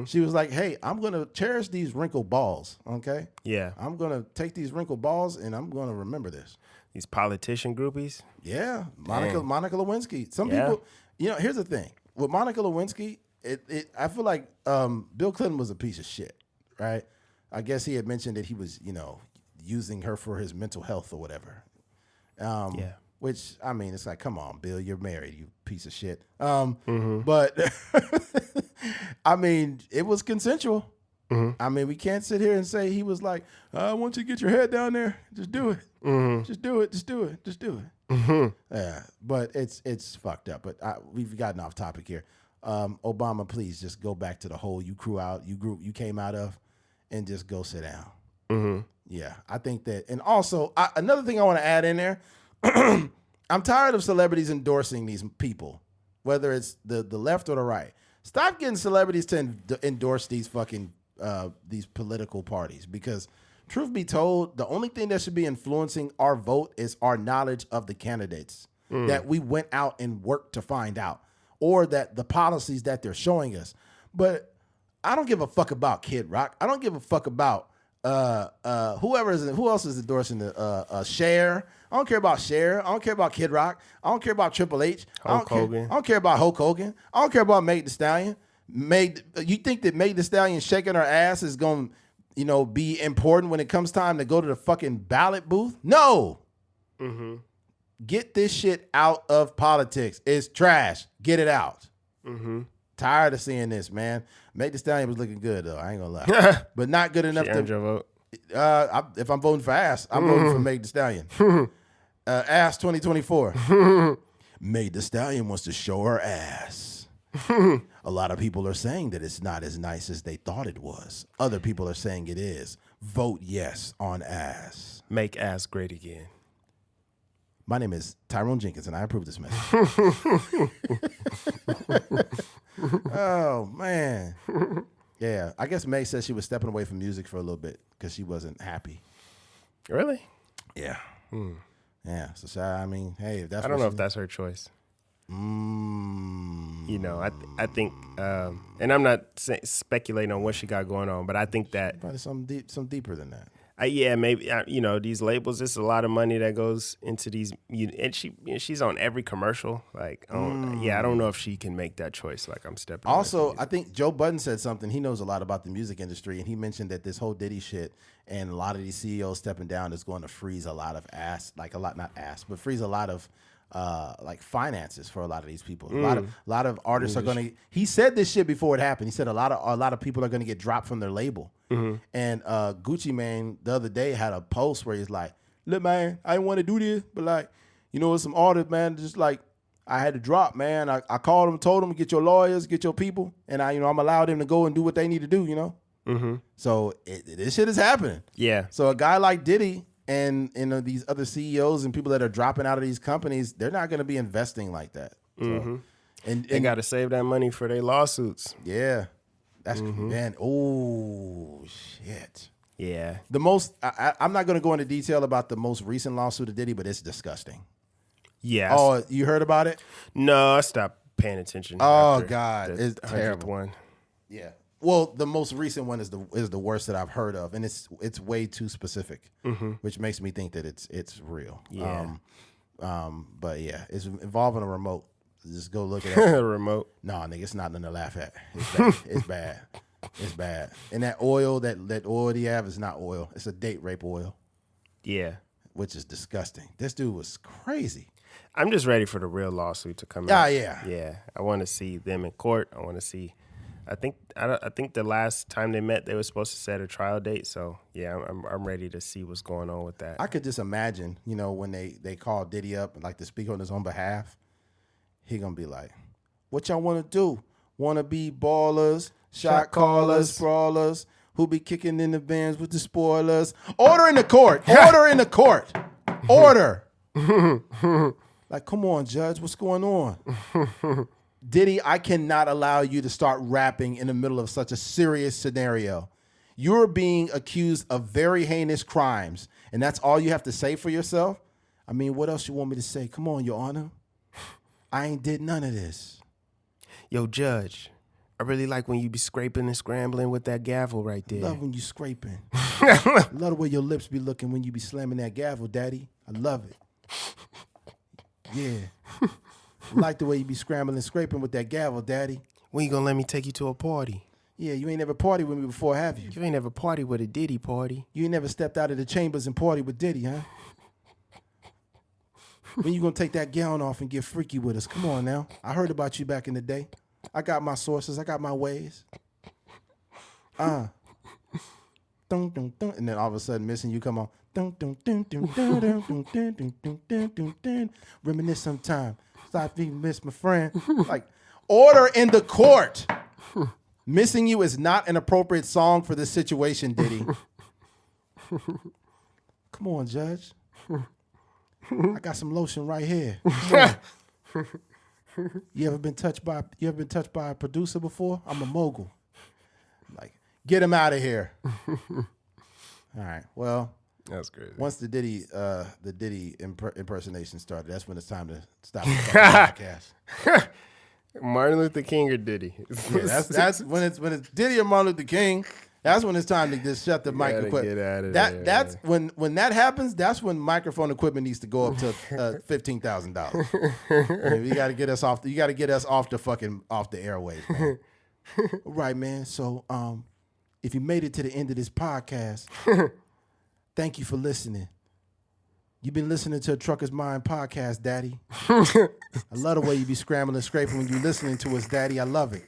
She was like, hey, I'm going to cherish these wrinkled balls, okay? Yeah. I'm going to take these wrinkled balls, and I'm going to remember this. These politician groupies? Yeah. Monica Lewinsky. Some people, here's the thing. With Monica Lewinsky, I feel like Bill Clinton was a piece of shit, right? I guess he had mentioned that he was, using her for his mental health or whatever. Yeah. Which, I mean, it's like, come on, Bill, you're married, you piece of shit. But, I mean, it was consensual. I mean, we can't sit here and say he was like, I want you to get your head down there. Just do it. Just do it. Just do it. Just do it. Yeah, but it's fucked up. But we've gotten off topic here. Obama, please just go back to the hole you came out of, and just go sit down. Yeah, I think that. And also, another thing I want to add in there, I'm tired of celebrities endorsing these people, whether it's the left or the right. Stop getting celebrities to endorse these fucking these political parties, because truth be told, the only thing that should be influencing our vote is our knowledge of the candidates that we went out and worked to find out, or that the policies that they're showing us. But I don't give a fuck about Kid Rock. I don't give a fuck about who else is endorsing the Cher. I don't care about Cher. I don't care about Kid Rock. I don't care about Triple H. I don't care about Hulk Hogan. I don't care about Meg Thee Stallion. You think that Meg Thee Stallion shaking her ass is going to, be important when it comes time to go to the fucking ballot booth? No. Get this shit out of politics. It's trash. Get it out. Tired of seeing this, man. Meg Thee Stallion was looking good, though. I ain't gonna lie. But not good enough to earn your vote. If I'm voting for ass, I'm voting for Meg Thee Stallion. Ass 2024. Meg Thee Stallion wants to show her ass. A lot of people are saying that it's not as nice as they thought it was. Other people are saying it is. Vote yes on ass. Make ass great again. My name is Tyrone Jenkins, and I approve this message. Oh, man. Yeah, I guess May said she was stepping away from music for a little bit because she wasn't happy. Really? Yeah. Yeah. So, I mean, hey, if that's I don't know if that's her choice. I think, and I'm not speculating on what she got going on, but I think that probably something deeper than that. Yeah, maybe these labels. There's a lot of money that goes into these, and she's on every commercial. Like, I don't know if she can make that choice. Like, I'm stepping. Also, I think Joe Budden said something. He knows a lot about the music industry, and he mentioned that this whole Diddy shit and a lot of these CEOs stepping down is going to freeze a lot of freeze a lot of like finances for a lot of these people. A lot of artists are going to. He said this shit before it happened. He said a lot of people are going to get dropped from their label. And Gucci Mane the other day had a post where he's like, "Look, man, I didn't want to do this, but like, some artists, man, just like I had to drop, man. I called them, told them, get your lawyers, get your people, and I'm allowed them to go and do what they need to do, So this shit is happening. Yeah. So a guy like Diddy and these other CEOs and people that are dropping out of these companies, they're not going to be investing like that. So, and they got to save that money for their lawsuits. Yeah. That's man. Oh shit. Yeah. The most. I'm not going to go into detail about the most recent lawsuit of Diddy, but it's disgusting. Yeah. Oh, you heard about it? No, I stopped paying attention. Oh God, it's terrible. One. Yeah. Well, the most recent one is the worst that I've heard of, and it's way too specific, which makes me think that it's real. Yeah. But yeah, it's involving a remote. Just go look at it. A remote. No, nigga, it's not nothing to laugh at. It's bad. It's bad. It's bad. And that oil that you have is not oil. It's a date rape oil. Yeah. Which is disgusting. This dude was crazy. I'm just ready for the real lawsuit to come out. Yeah. Yeah. I want to see them in court. I want to see. I think the last time they met, they were supposed to set a trial date. So yeah, I'm ready to see what's going on with that. I could just imagine, when they call Diddy up and like to speak on his own behalf, he gonna be like, "What y'all want to do? Want to be ballers, shot callers, sprawlers, who be kicking in the vans with the spoilers? Order in the court. Order in the court. Order." Like, come on, Judge, what's going on? Diddy, I cannot allow you to start rapping in the middle of such a serious scenario. You're being accused of very heinous crimes, and that's all you have to say for yourself? I mean, what else you want me to say? Come on, Your Honor. I ain't did none of this. Yo, Judge, I really like when you be scraping and scrambling with that gavel right there. I love when you scraping. I love the way your lips be looking when you be slamming that gavel, Daddy. I love it. Yeah. I like the way you be scrambling and scraping with that gavel, Daddy. When you gonna let me take you to a party? Yeah, you ain't never partied with me before, have you? You ain't never partied with a Diddy party. You ain't never stepped out of the chambers and partied with Diddy, huh? When you gonna take that gown off and get freaky with us? Come on now. I heard about you back in the day. I got my sources. I got my ways. Dun, dun, dun. And then all of a sudden, Missing You come on. Dun, dun, dun, dun, dun, dun, dun, dun, dun, dun, dun, dun, dun. Reminisce sometime. Stop being miss, my friend. Like, order in the court. Missing You is not an appropriate song for this situation, Diddy. Come on, Judge. I got some lotion right here. You ever been touched by a producer before? I'm a mogul. Like, get him out of here. All right. Well, that's crazy. Once the Diddy impersonation started, that's when it's time to stop the podcast. Martin Luther King or Diddy? Yeah, that's when it's Diddy or Martin Luther King. That's when it's time to just shut the mic and quit. Get out of that there, that's when that happens. That's when microphone equipment needs to go up to $15,000. You got to get us off. You got to get us off the airwaves, man. Right, man. So, if you made it to the end of this podcast, thank you for listening. You've been listening to a Trucker's Mind podcast, Daddy. I love the way you be scrambling and scraping when you listening to us, Daddy. I love it.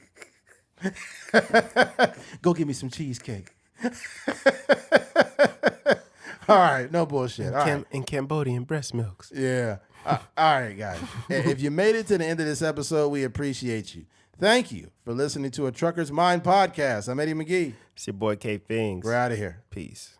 Go get me some cheesecake. All right, no bullshit. And Cambodian breast milks. Yeah. All right, guys. If you made it to the end of this episode, we appreciate you. Thank you for listening to a Trucker's Mind podcast. I'm Eddie McGee. It's your boy K Things. We're out of here. Peace.